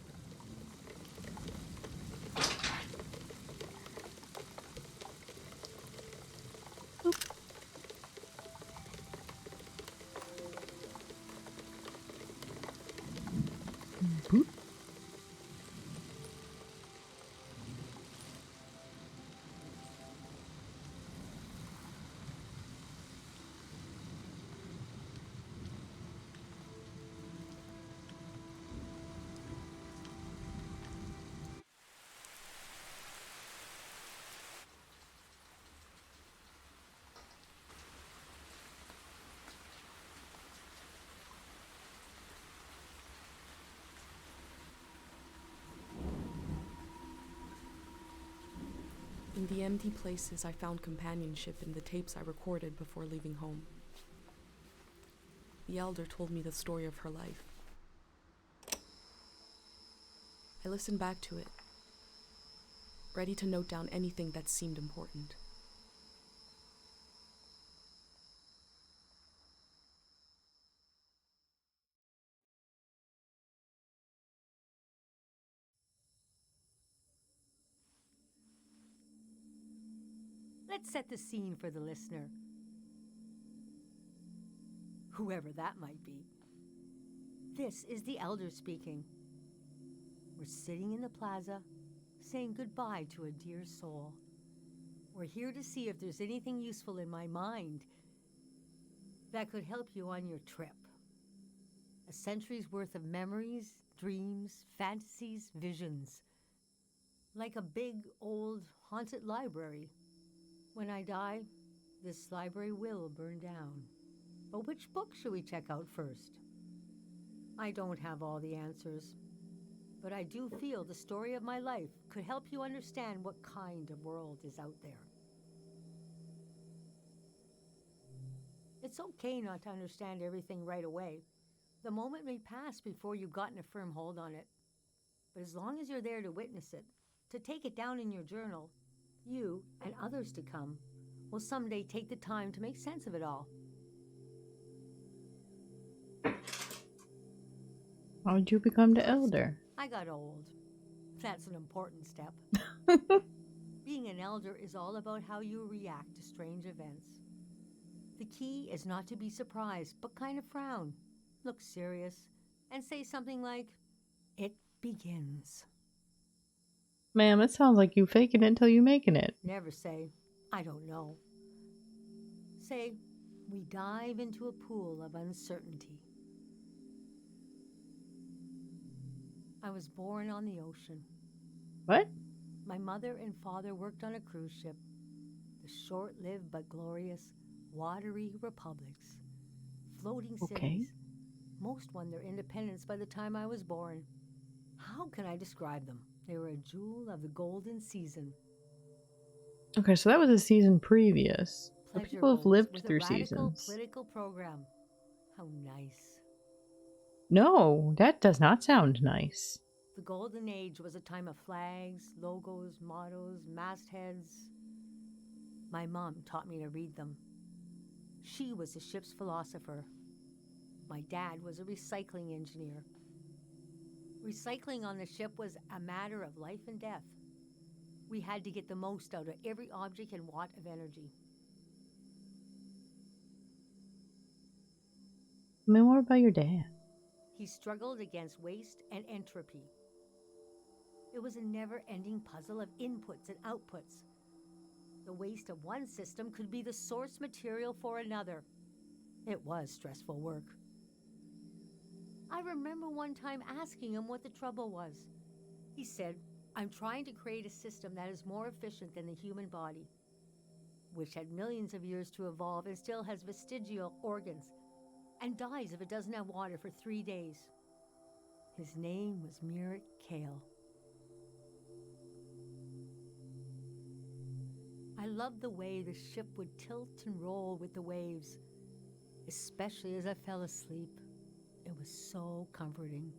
Boop. In the empty places, I found companionship in the tapes I recorded before leaving home. The elder told me the story of her life. I listened back to it, ready to note down anything that seemed important. Let's set the scene for the listener. Whoever that might be. This is the elder speaking. We're sitting in the plaza, saying goodbye to a dear soul. We're here to see if there's anything useful in my mind that could help you on your trip. A century's worth of memories, dreams, fantasies, visions. Like a big, old, haunted library. When I die, this library will burn down. But which book should we check out first? I don't have all the answers, but I do feel the story of my life could help you understand what kind of world is out there. It's okay not to understand everything right away. The moment may pass before you've gotten a firm hold on it. But as long as you're there to witness it, to take it down in your journal, you and others to come will someday take the time to make sense of it all. How did you become the elder? I got old. That's an important step. Being an elder is all about how you react to strange events. The key is not to be surprised, but kind of frown, look serious, and say something like, "It begins." Ma'am, it sounds like you faking it until you making it. Never say, "I don't know." Say, "We dive into a pool of uncertainty." I was born on the ocean. What? My mother and father worked on a cruise ship. The short-lived but glorious watery republics. Floating Okay. cities, Most won their independence by the time I was born. How can I describe them? They were a jewel of the golden season. Okay, so that was a season previous. So Pleasure people have boats lived with through a radical seasons. political program. How nice. No, that does not sound nice. The Golden Age was a time of flags, logos, mottos, mastheads. My mom taught me to read them. She was the ship's philosopher. My dad was a recycling engineer. Recycling on the ship was a matter of life and death. We had to get the most out of every object and watt of energy. I mean, what about your dad? He struggled against waste and entropy. It was a never-ending puzzle of inputs and outputs. The waste of one system could be the source material for another. It was stressful work. I remember one time asking him what the trouble was. He said, "I'm trying to create a system that is more efficient than the human body, which had millions of years to evolve and still has vestigial organs, and dies if it doesn't have water for 3 days." His name was Murat Kale. I loved the way the ship would tilt and roll with the waves, especially as I fell asleep. It was so comforting.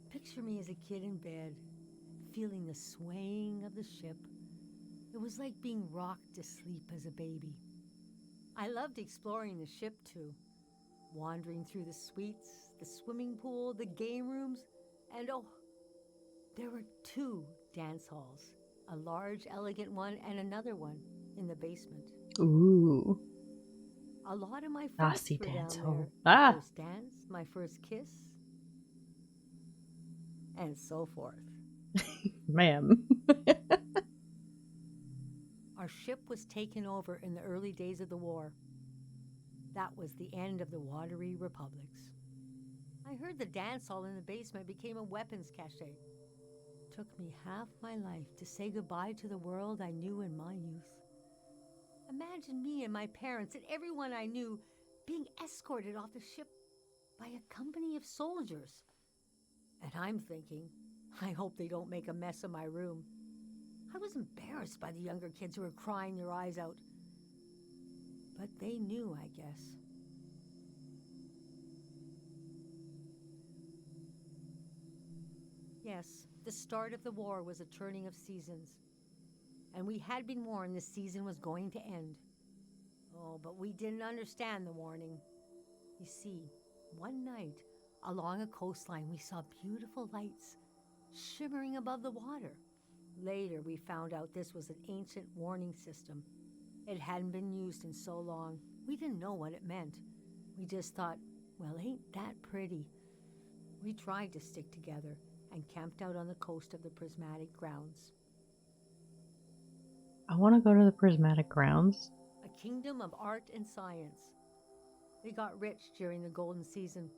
Picture me as a kid in bed, feeling the swaying of the ship. It was like being rocked to sleep as a baby. I loved exploring the ship too, wandering through the suites, the swimming pool, the game rooms, and oh, there were 2 dance halls, a large, elegant one and another one in the basement. Ooh. A lot of my Nasty firsts were dance down hall. there. Ah! My first dance, my first kiss, and so forth. Ma'am. Our ship was taken over in the early days of the war. That was the end of the watery republics. I heard the dance hall in the basement became a weapons cache. Took me half my life to say goodbye to the world I knew in my youth. Imagine me and my parents and everyone I knew being escorted off the ship by a company of soldiers. And I'm thinking, I hope they don't make a mess of my room. I was embarrassed by the younger kids who were crying their eyes out. But they knew, I guess. Yes, the start of the war was a turning of seasons. And we had been warned the season was going to end. Oh, but we didn't understand the warning. You see, one night, along a coastline, we saw beautiful lights shimmering above the water. Later, we found out this was an ancient warning system. It hadn't been used in so long. We didn't know what it meant. We just thought, well, ain't that pretty? We tried to stick together and camped out on the coast of the Prismatic Grounds. I want to go to the Prismatic Grounds. A kingdom of art and science. They got rich during the golden season.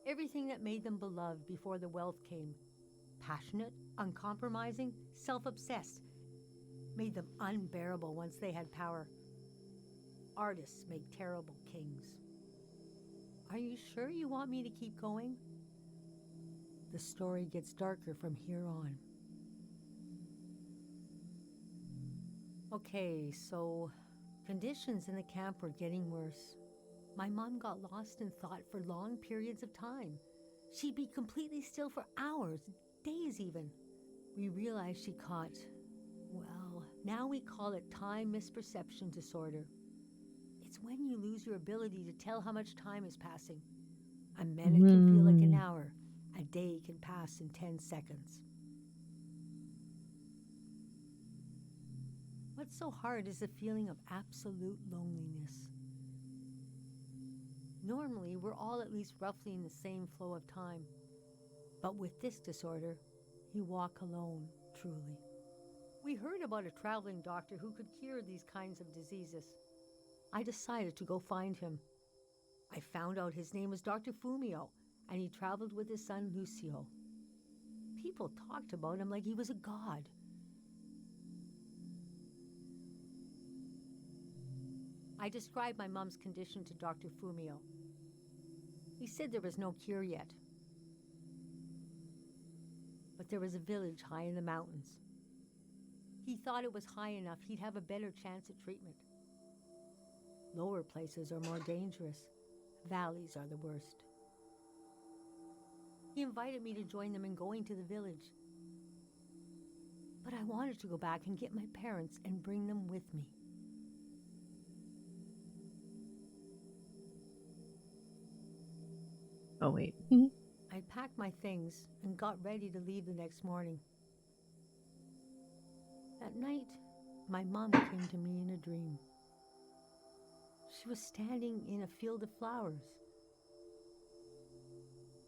Everything that made them beloved before the wealth came. Passionate, uncompromising, self-obsessed. Made them unbearable once they had power. Artists make terrible kings. Are you sure you want me to keep going? The story gets darker from here on. Okay, so conditions in the camp were getting worse. My mom got lost in thought for long periods of time. She'd be completely still for hours, days even. We realized she caught, well, now we call it time misperception disorder. It's when you lose your ability to tell how much time is passing. A minute can feel like an hour. A day can pass in 10 seconds. What's so hard is the feeling of absolute loneliness. Normally, we're all at least roughly in the same flow of time. But with this disorder, you walk alone, truly. We heard about a traveling doctor who could cure these kinds of diseases. I decided to go find him. I found out his name was Dr. Fumio, and he traveled with his son Lucio. People talked about him like he was a god. I described my mom's condition to Dr. Fumio. He said there was no cure yet. But there was a village high in the mountains. He thought it was high enough he'd have a better chance at treatment. Lower places are more dangerous. Valleys are the worst. He invited me to join them in going to the village. But I wanted to go back and get my parents and bring them with me. Oh, wait. I packed my things and got ready to leave the next morning. That night, my mom came to me in a dream. She was standing in a field of flowers.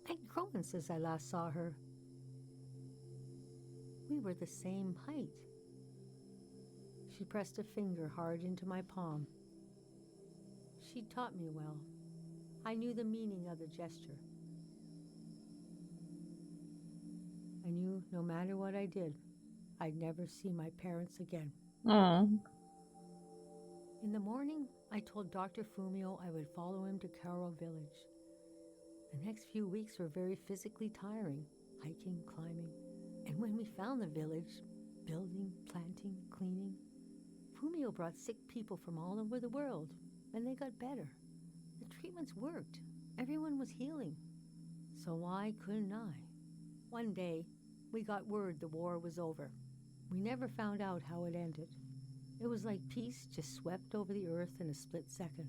I'd grown since I last saw her. We were the same height. She pressed a finger hard into my palm. She taught me well. I knew the meaning of the gesture. I knew no matter what I did, I'd never see my parents again. Aw. In the morning, I told Dr. Fumio I would follow him to Karo Village. The next few weeks were very physically tiring, hiking, climbing. And when we found the village, building, planting, cleaning, Fumio brought sick people from all over the world, and they got better. The treatments worked. Everyone was healing. So why couldn't I? One day, we got word the war was over. We never found out how it ended. It was like peace just swept over the earth in a split second.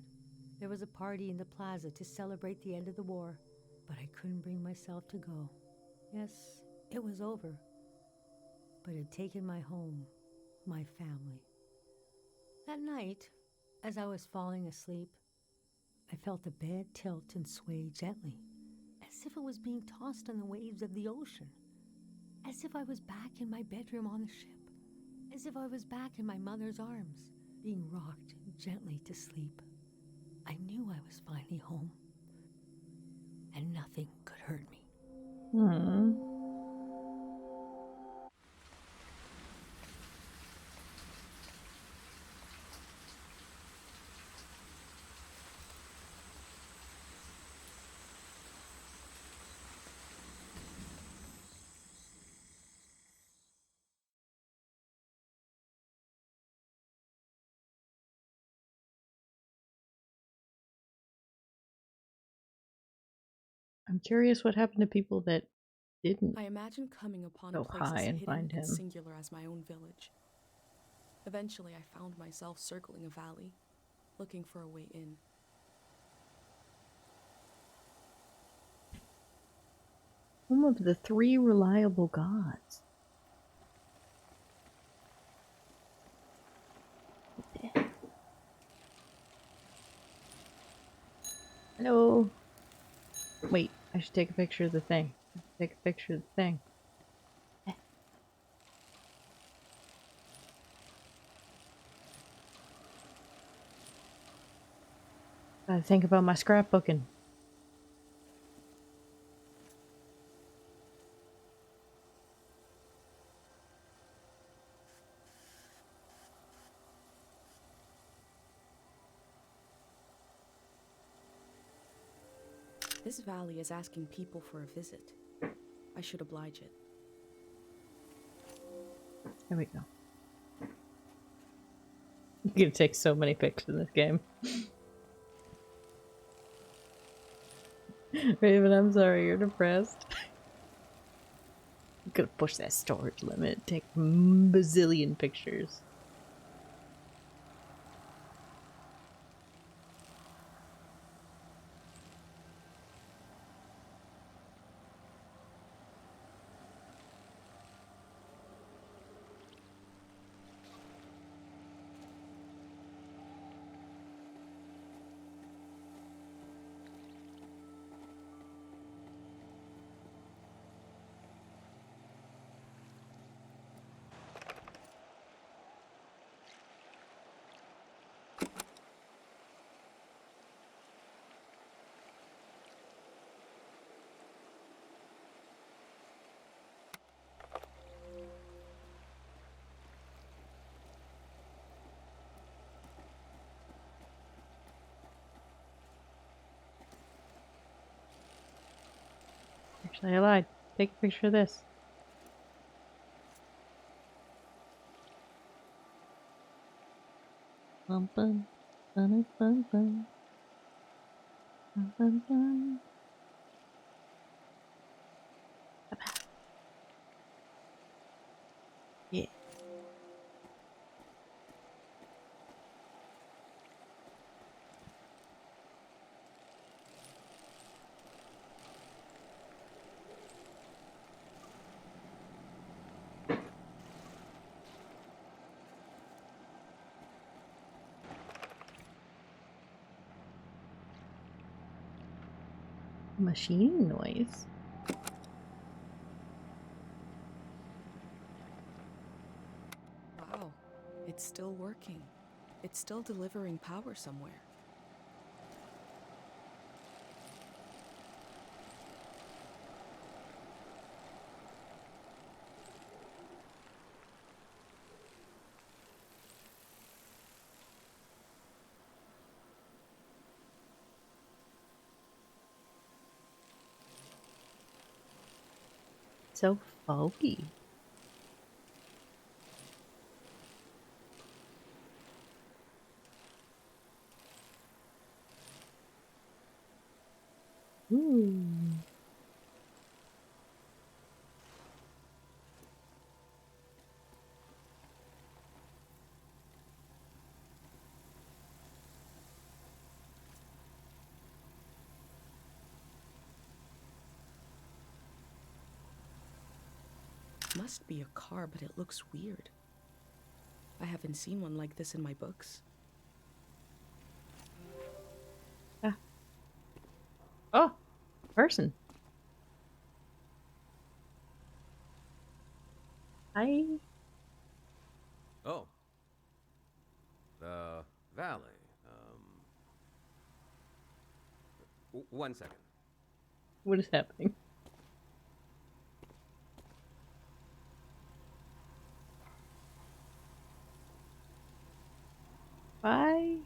There was a party in the plaza to celebrate the end of the war, but I couldn't bring myself to go. Yes, it was over, but it had taken my home, my family. That night, as I was falling asleep, I felt the bed tilt and sway gently, as if it was being tossed on the waves of the ocean, as if I was back in my bedroom on the ship, as if I was back in my mother's arms, being rocked gently to sleep. I knew I was finally home, and nothing could hurt me. Hmm. I'm curious what happened to people that didn't. I imagine coming upon Go a place high as and hidden find and him. singular as my own village. Eventually, I found myself circling a valley, looking for a way in. Home of the three reliable gods. Hello. Wait, I should take a picture of the thing. Take a picture of the thing. Gotta think about my scrapbooking. This valley is asking people for a visit. I should oblige it. There we go. You can take so many pics in this game. Raven, I'm sorry you're depressed. I'm gonna push that storage limit. Take a bazillion pictures. Actually, I lied. Take a picture of this. Bum bum bum bum bum bum bum bum. Yeah. Machining noise. Wow, it's still working. It's still delivering power somewhere. So folky. Ooh. Must be a car, but it looks weird. I haven't seen one like this in my books. Ah. Oh, person. Hi. Oh. The valley. One second. What is happening? Bye.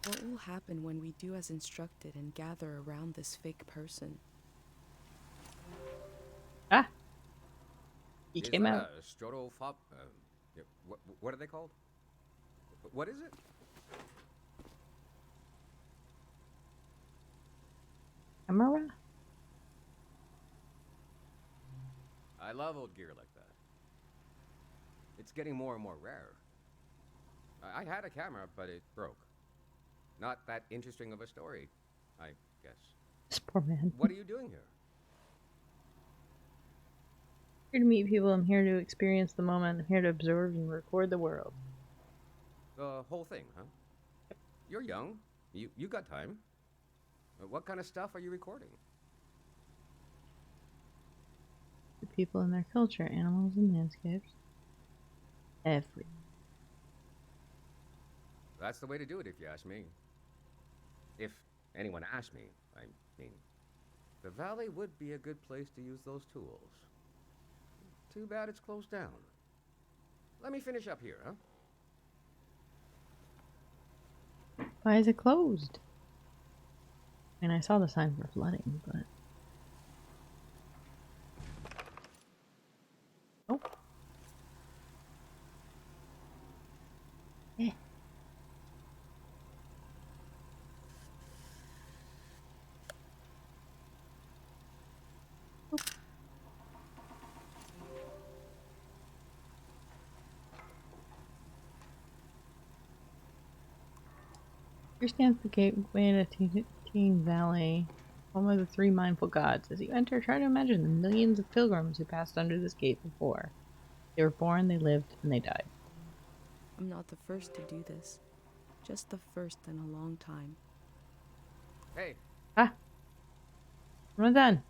What will happen when we do as instructed and gather around this fake person? Ah. He Is came that out. a strotophob? Yeah, what are they called? What is it? Camera? I love old gear like that. It's getting more and more rare. I had a camera, but it broke. Not that interesting of a story, I guess. This poor man. What are you doing here? Here to meet people. I'm here to experience the moment. I'm here to observe and record the world. The whole thing, huh? You're young. You got time. What kind of stuff are you recording? The people and their culture, animals and landscapes. Everything. That's the way to do it, if you ask me. If anyone asked me, I mean, the valley would be a good place to use those tools. Too bad it's closed down. Let me finish up here, huh? Why is it closed? I mean, I saw the sign for flooding, but... Oh. Eh. Oh. Here stands the gateway to Teen Valley, home of the three mindful gods. As you enter, try to imagine the millions of pilgrims who passed under this gate before. They were born, they lived, and they died. I'm not the first to do this. Just the first in a long time. Hey, Ah! I'm done.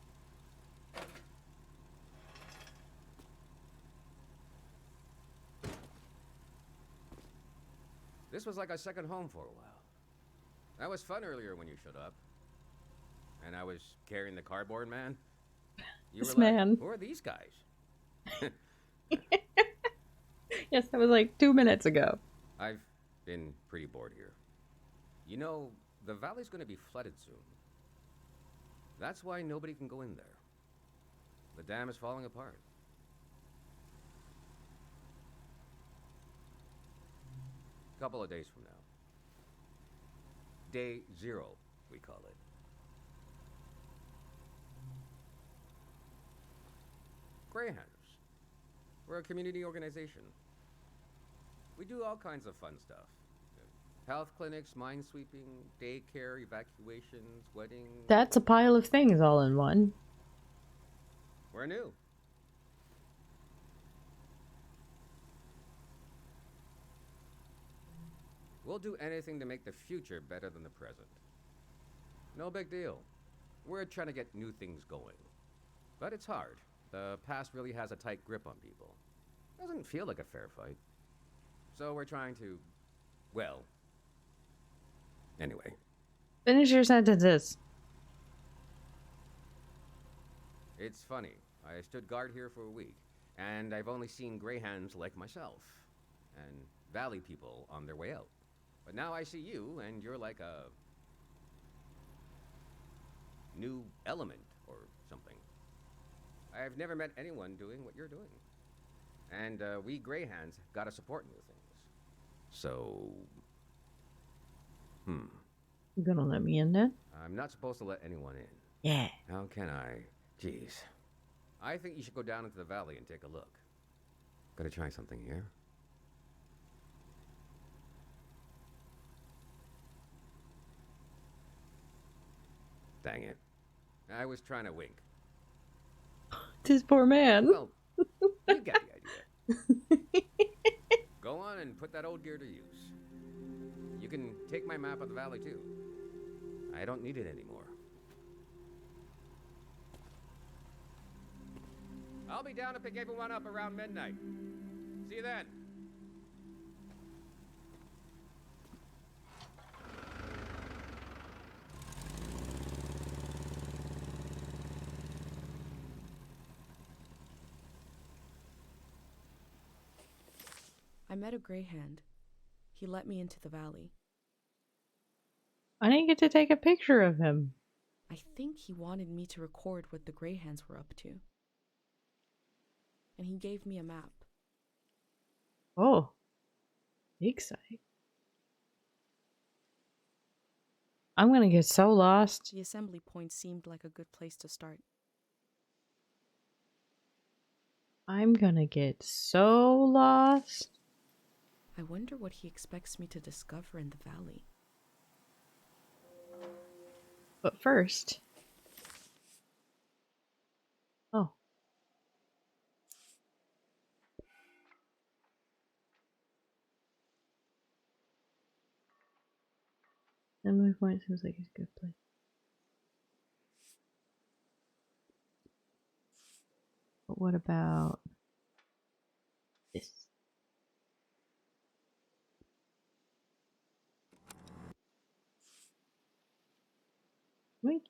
this was like a second home for a while. That was fun earlier when you showed up. And I was carrying the cardboard man. You This were like, man. who are these guys? Yes, that was like 2 minutes ago. I've been pretty bored here. You know, the valley's gonna be flooded soon. That's why nobody can go in there. The dam is falling apart. Couple of days from now. Day 0, we call it. Greyhounders. We're a community organization. We do all kinds of fun stuff. Health clinics, mine sweeping, daycare, evacuations, weddings. That's a pile of things all in one. We're new. We'll do anything to make the future better than the present. No big deal. We're trying to get new things going. But it's hard. The past really has a tight grip on people. Doesn't feel like a fair fight. So we're trying to, well, anyway. Finish your sentences. It's funny. I stood guard here for a week, and I've only seen greyhounds like myself, and valley people on their way out. But now I see you, and you're like a new element or something. I've never met anyone doing what you're doing. And we greyhounds gotta support new things. So, You gonna let me in then? I'm not supposed to let anyone in. Yeah. How can I? Jeez. I think you should go down into the valley and take a look. Gonna try something here. Dang it. I was trying to wink. This poor man. Well, you get the idea. Go on and put that old gear to use. You can take my map of the valley too. I don't need it anymore. I'll be down to pick everyone up around midnight. See you then. I met a greyhound. He let me into the valley. I didn't get to take a picture of him. I think he wanted me to record what the greyhounds were up to. And he gave me a map. Oh. Big sight. I'm gonna get so lost. The assembly point seemed like a good place to start. I'm gonna get so lost. I wonder what he expects me to discover in the valley. But first... Oh. Assembly point seems like a good place. But what about this? Wait.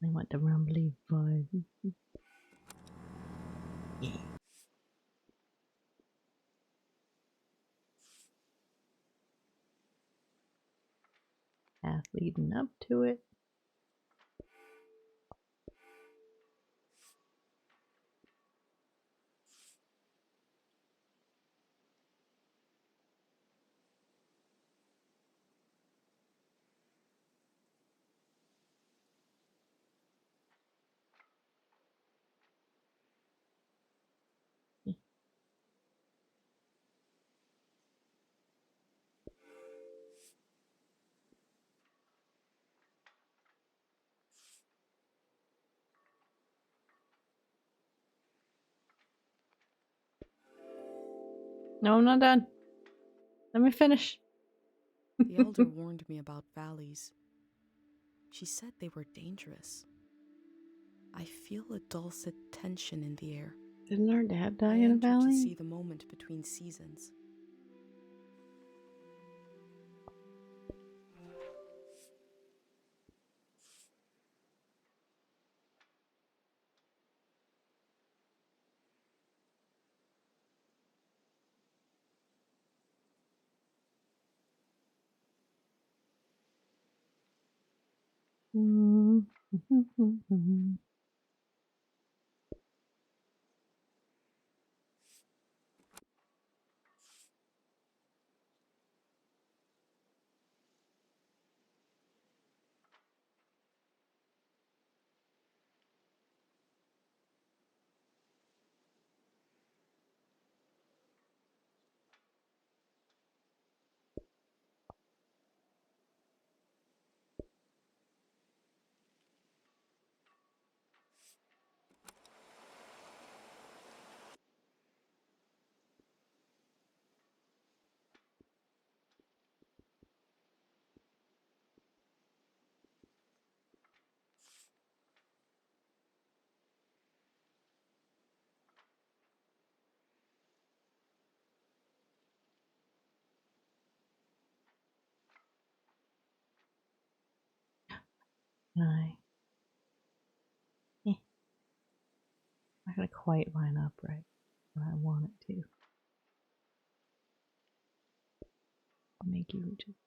I want the rumbly vibe. Yeah. Path leading up to it. No, I'm not done. Let me finish. The elder warned me about valleys. She said they were dangerous. I feel a dulcet tension in the air. Didn't our dad I die in a entered to valley? see the moment between seasons. I not gonna quite line up right where I want it to. I'll make you just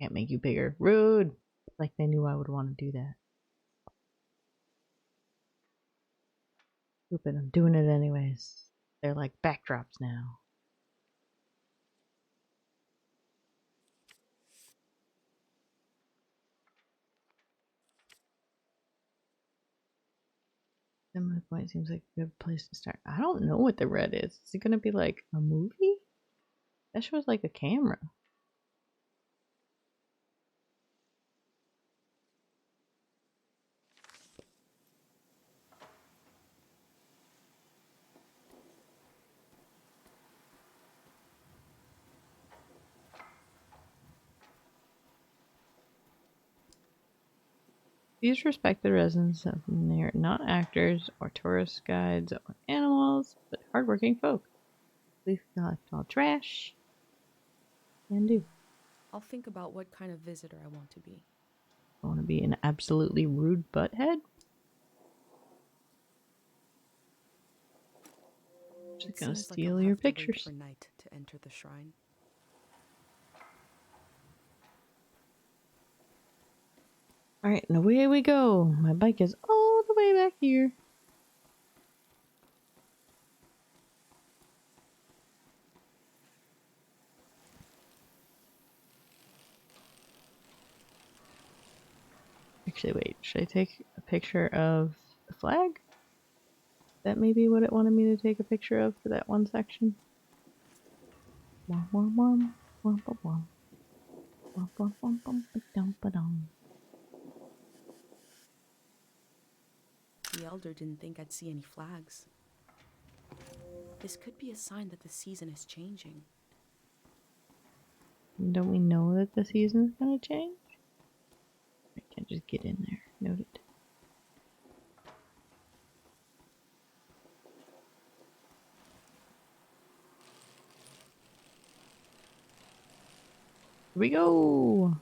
can't make you bigger. Rude. Like they knew I would want to do that. Stupid. I'm doing it anyways. They're like backdrops now. Similar point seems like a good place to start. I don't know what the red is. Is it gonna be like a movie? That shows like a camera. These respected residents of they are not actors or tourist guides or animals, but hardworking folk. Please collect all trash. Can do. I'll think about what kind of visitor I want to be. I want to be an absolutely rude butthead. Just gonna Seems like steal I'll your have to wait pictures. for night to enter the shrine. Alright, and away we go. My bike is all the way back here. Actually, wait, should I take a picture of the flag? That may be what it wanted me to take a picture of for that one section. Wom wom wom, wom wom wom. Wom wom wom wom, ba-dum ba-dum. The Elder didn't think I'd see any flags. This could be a sign that the season is changing. Don't we know that the season's gonna change? I can't just get in there. Noted. Here we go!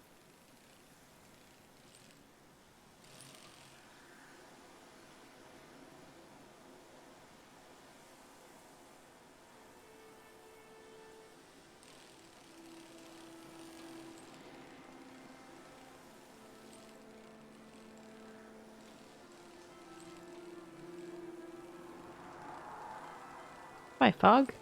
Bye, Fog.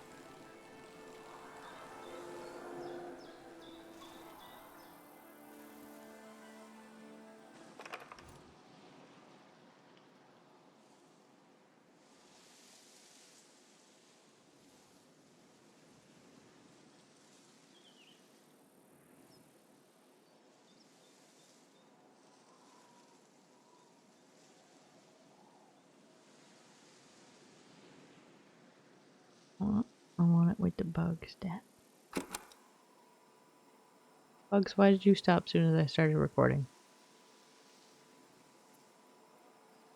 I want it with the bug stat. Bugs, why did you stop as soon as I started recording?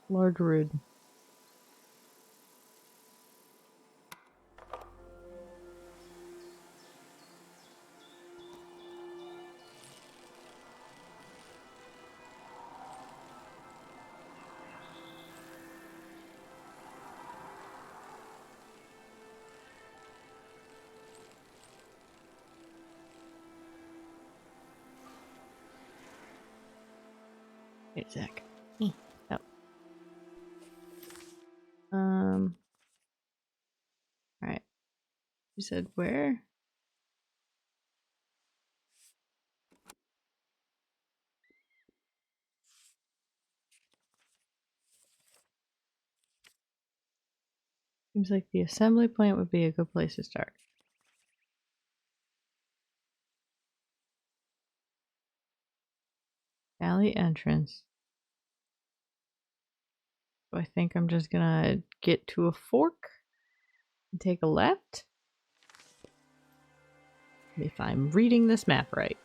Lord Rude. Hey, Zach. You said where? Seems like the assembly point would be a good place to start. Alley entrance. So I think I'm just gonna get to a fork and take a left. If I'm reading this map right.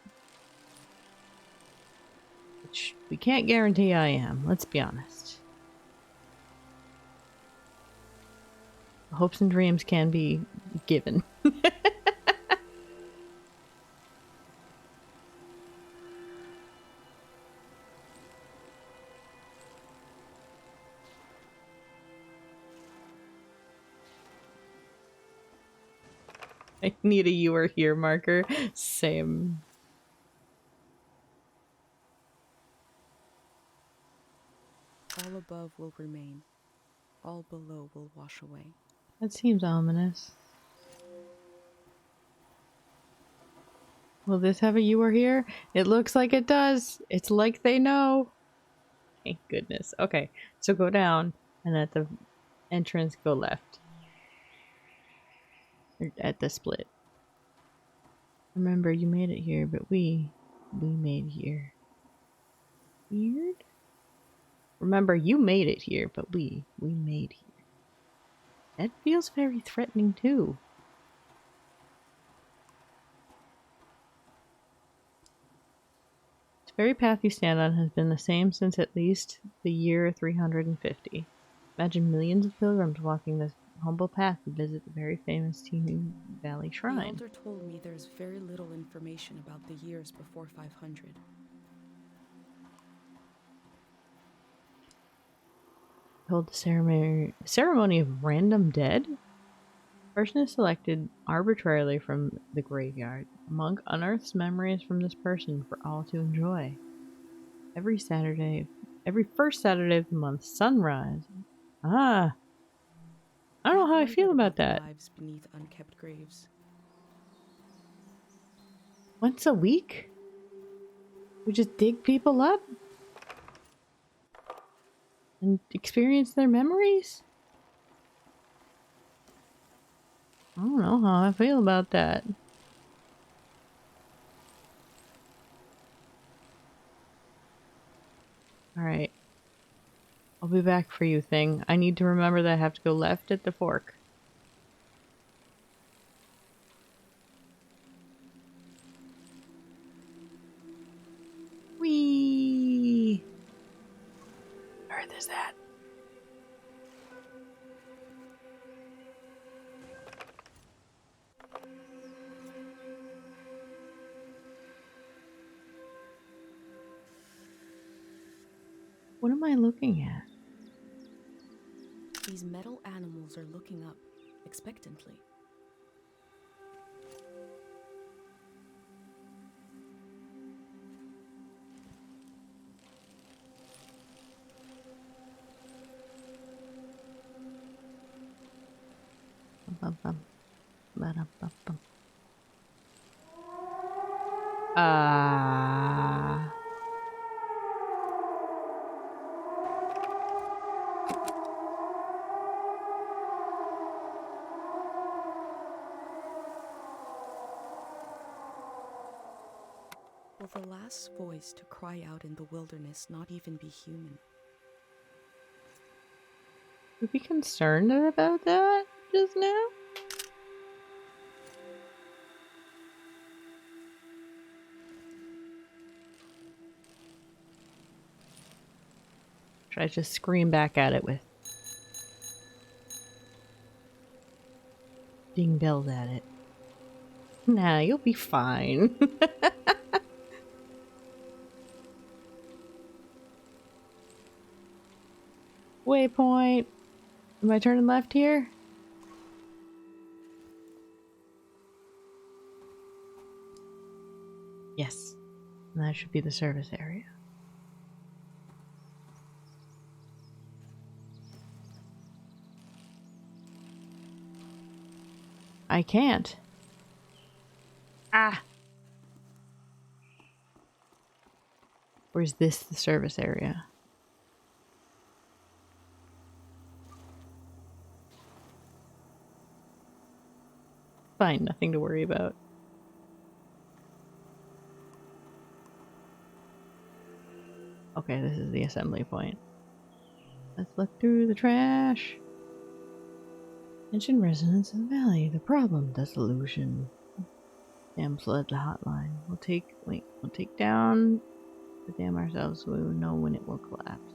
Which we can't guarantee I am, let's be honest. Hopes and dreams can be given. I need a "you are here" marker. Same. All above will remain. All below will wash away. That seems ominous. Will this have a "you are here"? It looks like it does. It's like they know. Thank goodness. Okay, so go down and at the entrance go left. Or at the split. Remember, you made it here, but we made here. Weird? Remember, you made it here, but we made here. That feels very threatening too. The very path you stand on has been the same since at least the year 350. Imagine millions of pilgrims walking this humble path to visit the very famous Teemu Valley The Shrine. elder told me there's very little information about the years before 500. Hold the ceremony of random dead? Person is selected arbitrarily from the graveyard. A monk unearths memories from this person for all to enjoy. Every first Saturday of the month, sunrise. Ah, I don't know how I feel about that. Lives beneath unkept graves. Once a week? We just dig people up? And experience their memories? I don't know how I feel about that. Alright. I'll be back for you, thing. I need to remember that I have to go left at the fork. Whee! Where is that? What am I looking at? These metal animals are looking up, expectantly. Will the last voice to cry out in the wilderness not even be human? Would be concerned about that just now? Should I just scream back at it with ding bells at it? Nah, you'll be fine. Waypoint. Am I turning left here? Yes. And that should be the service area. I can't. Ah! Or is this the service area? Fine, nothing to worry about. Okay, this is the assembly point. Let's look through the trash. Mention residents in the valley. The problem, disillusion. Damn flood hotline. We'll take down the dam ourselves so we will know when it will collapse.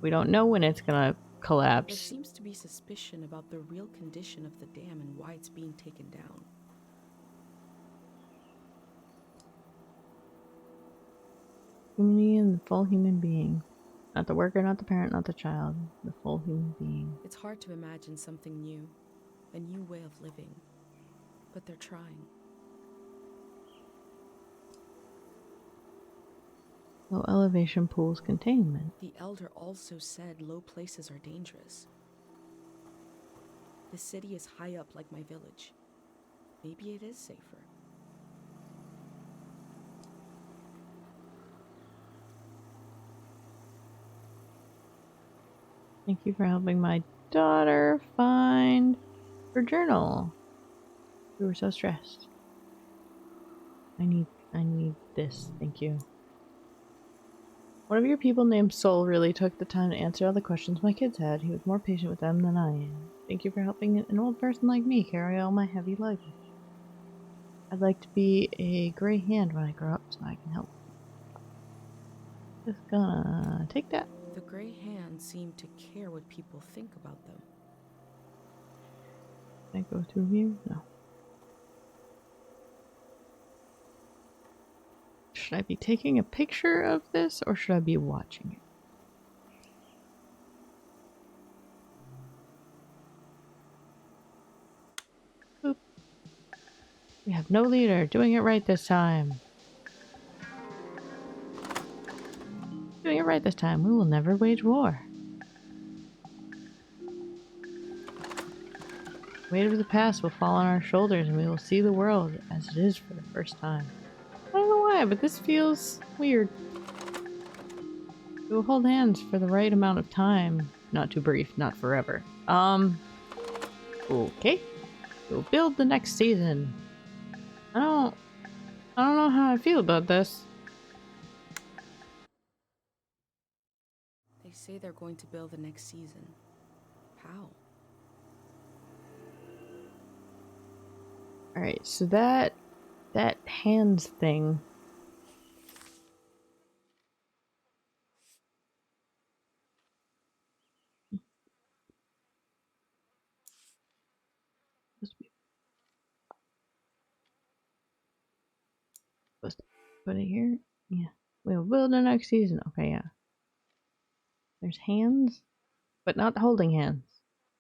We don't know when it's gonna There collapse. seems to be suspicion about the real condition of the dam and why it's being taken down. Community and the full human being. Not the worker, not the parent, not the child. The full human being. It's hard to imagine something new, a new way of living, but they're trying. Low elevation pools containment. The elder also said low places are dangerous. The city is high up like my village. Maybe it is safer. Thank you for helping my daughter find her journal. We were so stressed. I need this. Thank you. One of your people named Soul really took the time to answer all the questions my kids had. He was more patient with them than I am. Thank you for helping an old person like me carry all my heavy luggage. I'd like to be a gray hand when I grow up so I can help. Just gonna take that. The gray hands seem to care what people think about them. Can I go through here? No. Should I be taking a picture of this or should I be watching it? Oop. We have no leader. Doing it right this time. Doing it right this time. We will never wage war. The weight of the past will fall on our shoulders and we will see the world as it is for the first time. I don't know why, but this feels weird. We will hold hands for the right amount of time. Not too brief, not forever. Okay. We'll build the next season. I don't know how I feel about this. They say they're going to build the next season. How? Alright, so that hands thing. Supposed to put it here? Yeah. We'll build the next season. Okay, yeah. There's hands, but not holding hands.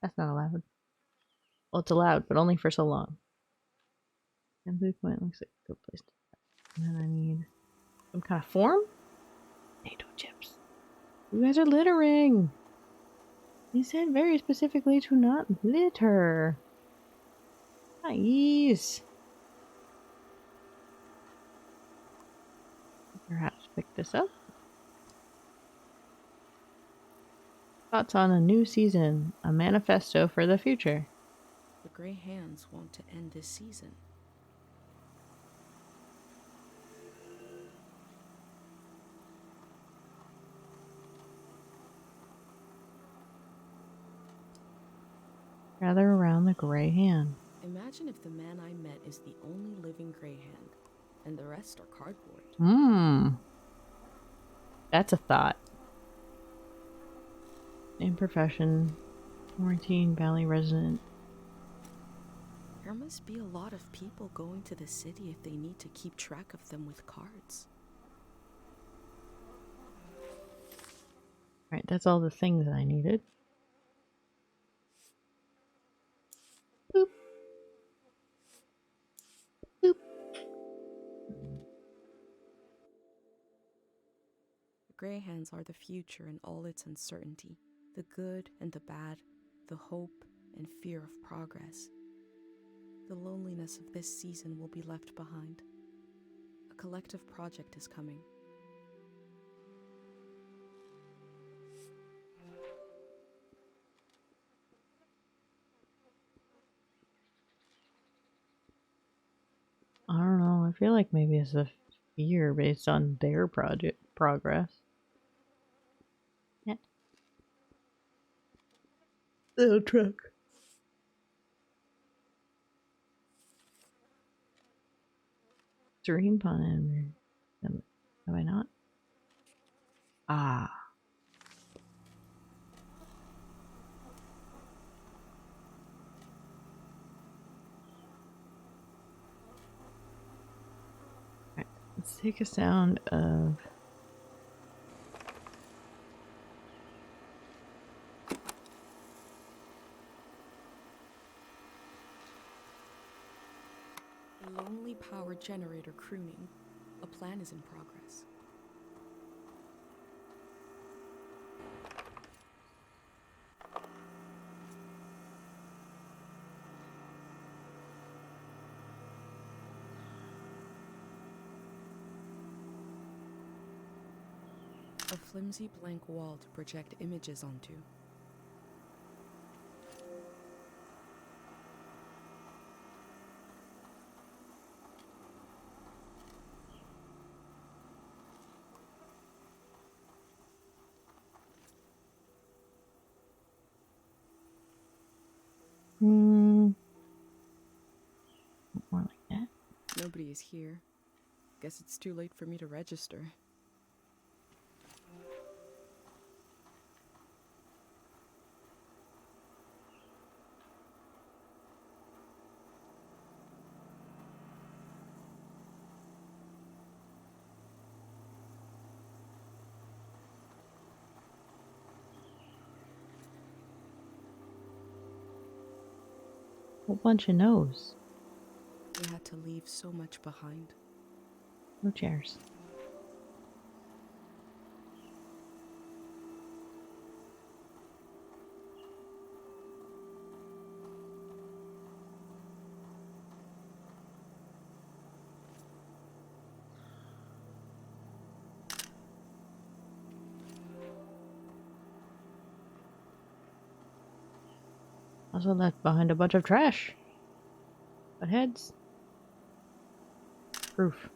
That's not allowed. Well, it's allowed, but only for so long. And blue point looks like a good place to. And then I need some kind of form? Potato chips. You guys are littering! They said very specifically to not litter. Nice. Perhaps pick this up. Thoughts on a new season. A manifesto for the future. The Grey Hands want to end this season. Gather around the Grey Hand. Imagine if the man I met is the only living Grey Hand, and the rest are cardboard. That's a thought. Name, profession. Quarantine Valley resident. There must be a lot of people going to the city if they need to keep track of them with cards. Alright, that's all the things I needed. Boop. Boop. The Grey Hands are the future in all its uncertainty, the good and the bad, the hope and fear of progress. The loneliness of this season will be left behind. A collective project is coming. I don't know. I feel like maybe it's a fear based on their project progress. Yeah. Little truck. Dream pun. Have I not? Ah. Right. Let's take a sound of. A lonely power generator crooning. A plan is in progress. A flimsy blank wall to project images onto. More like that. Nobody is here. Guess it's too late for me to register. Whole bunch of no's. We had to leave so much behind. No chairs. Also left behind a bunch of trash. But heads. Proof.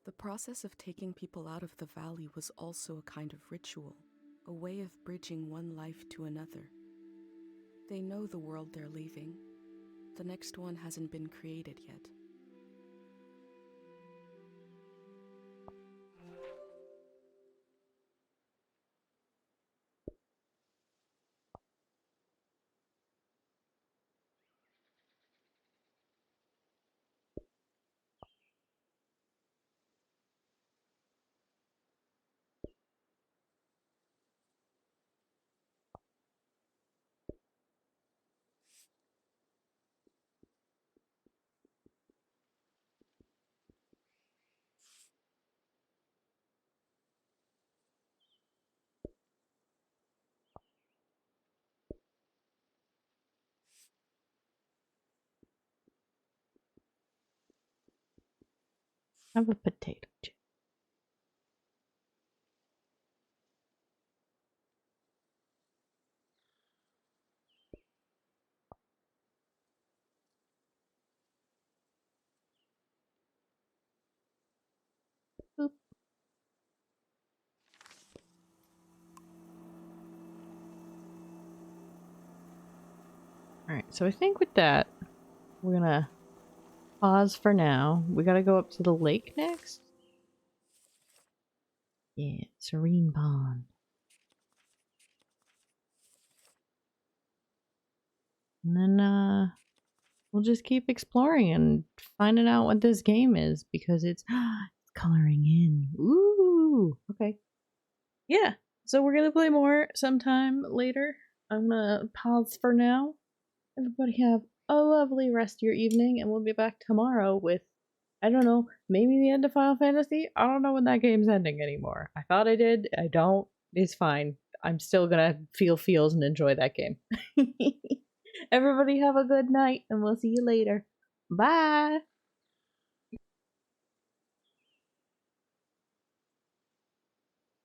The process of taking people out of the valley was also a kind of ritual, a way of bridging one life to another. They know the world they're leaving. The next one hasn't been created yet. Have a potato chip. Alright, so I think with that, we're gonna pause for now. We gotta go up to the lake next. Yeah, Serene Pond. And then, we'll just keep exploring and finding out what this game is, because it's coloring in. Ooh, okay. Yeah, so we're gonna play more sometime later. I'm gonna pause for now. Everybody have a lovely rest of your evening, and we'll be back tomorrow with, I don't know, maybe the end of Final Fantasy? I don't know when that game's ending anymore. I thought I did, I don't. It's fine. I'm still gonna feel feels and enjoy that game. Everybody have a good night, and we'll see you later. Bye!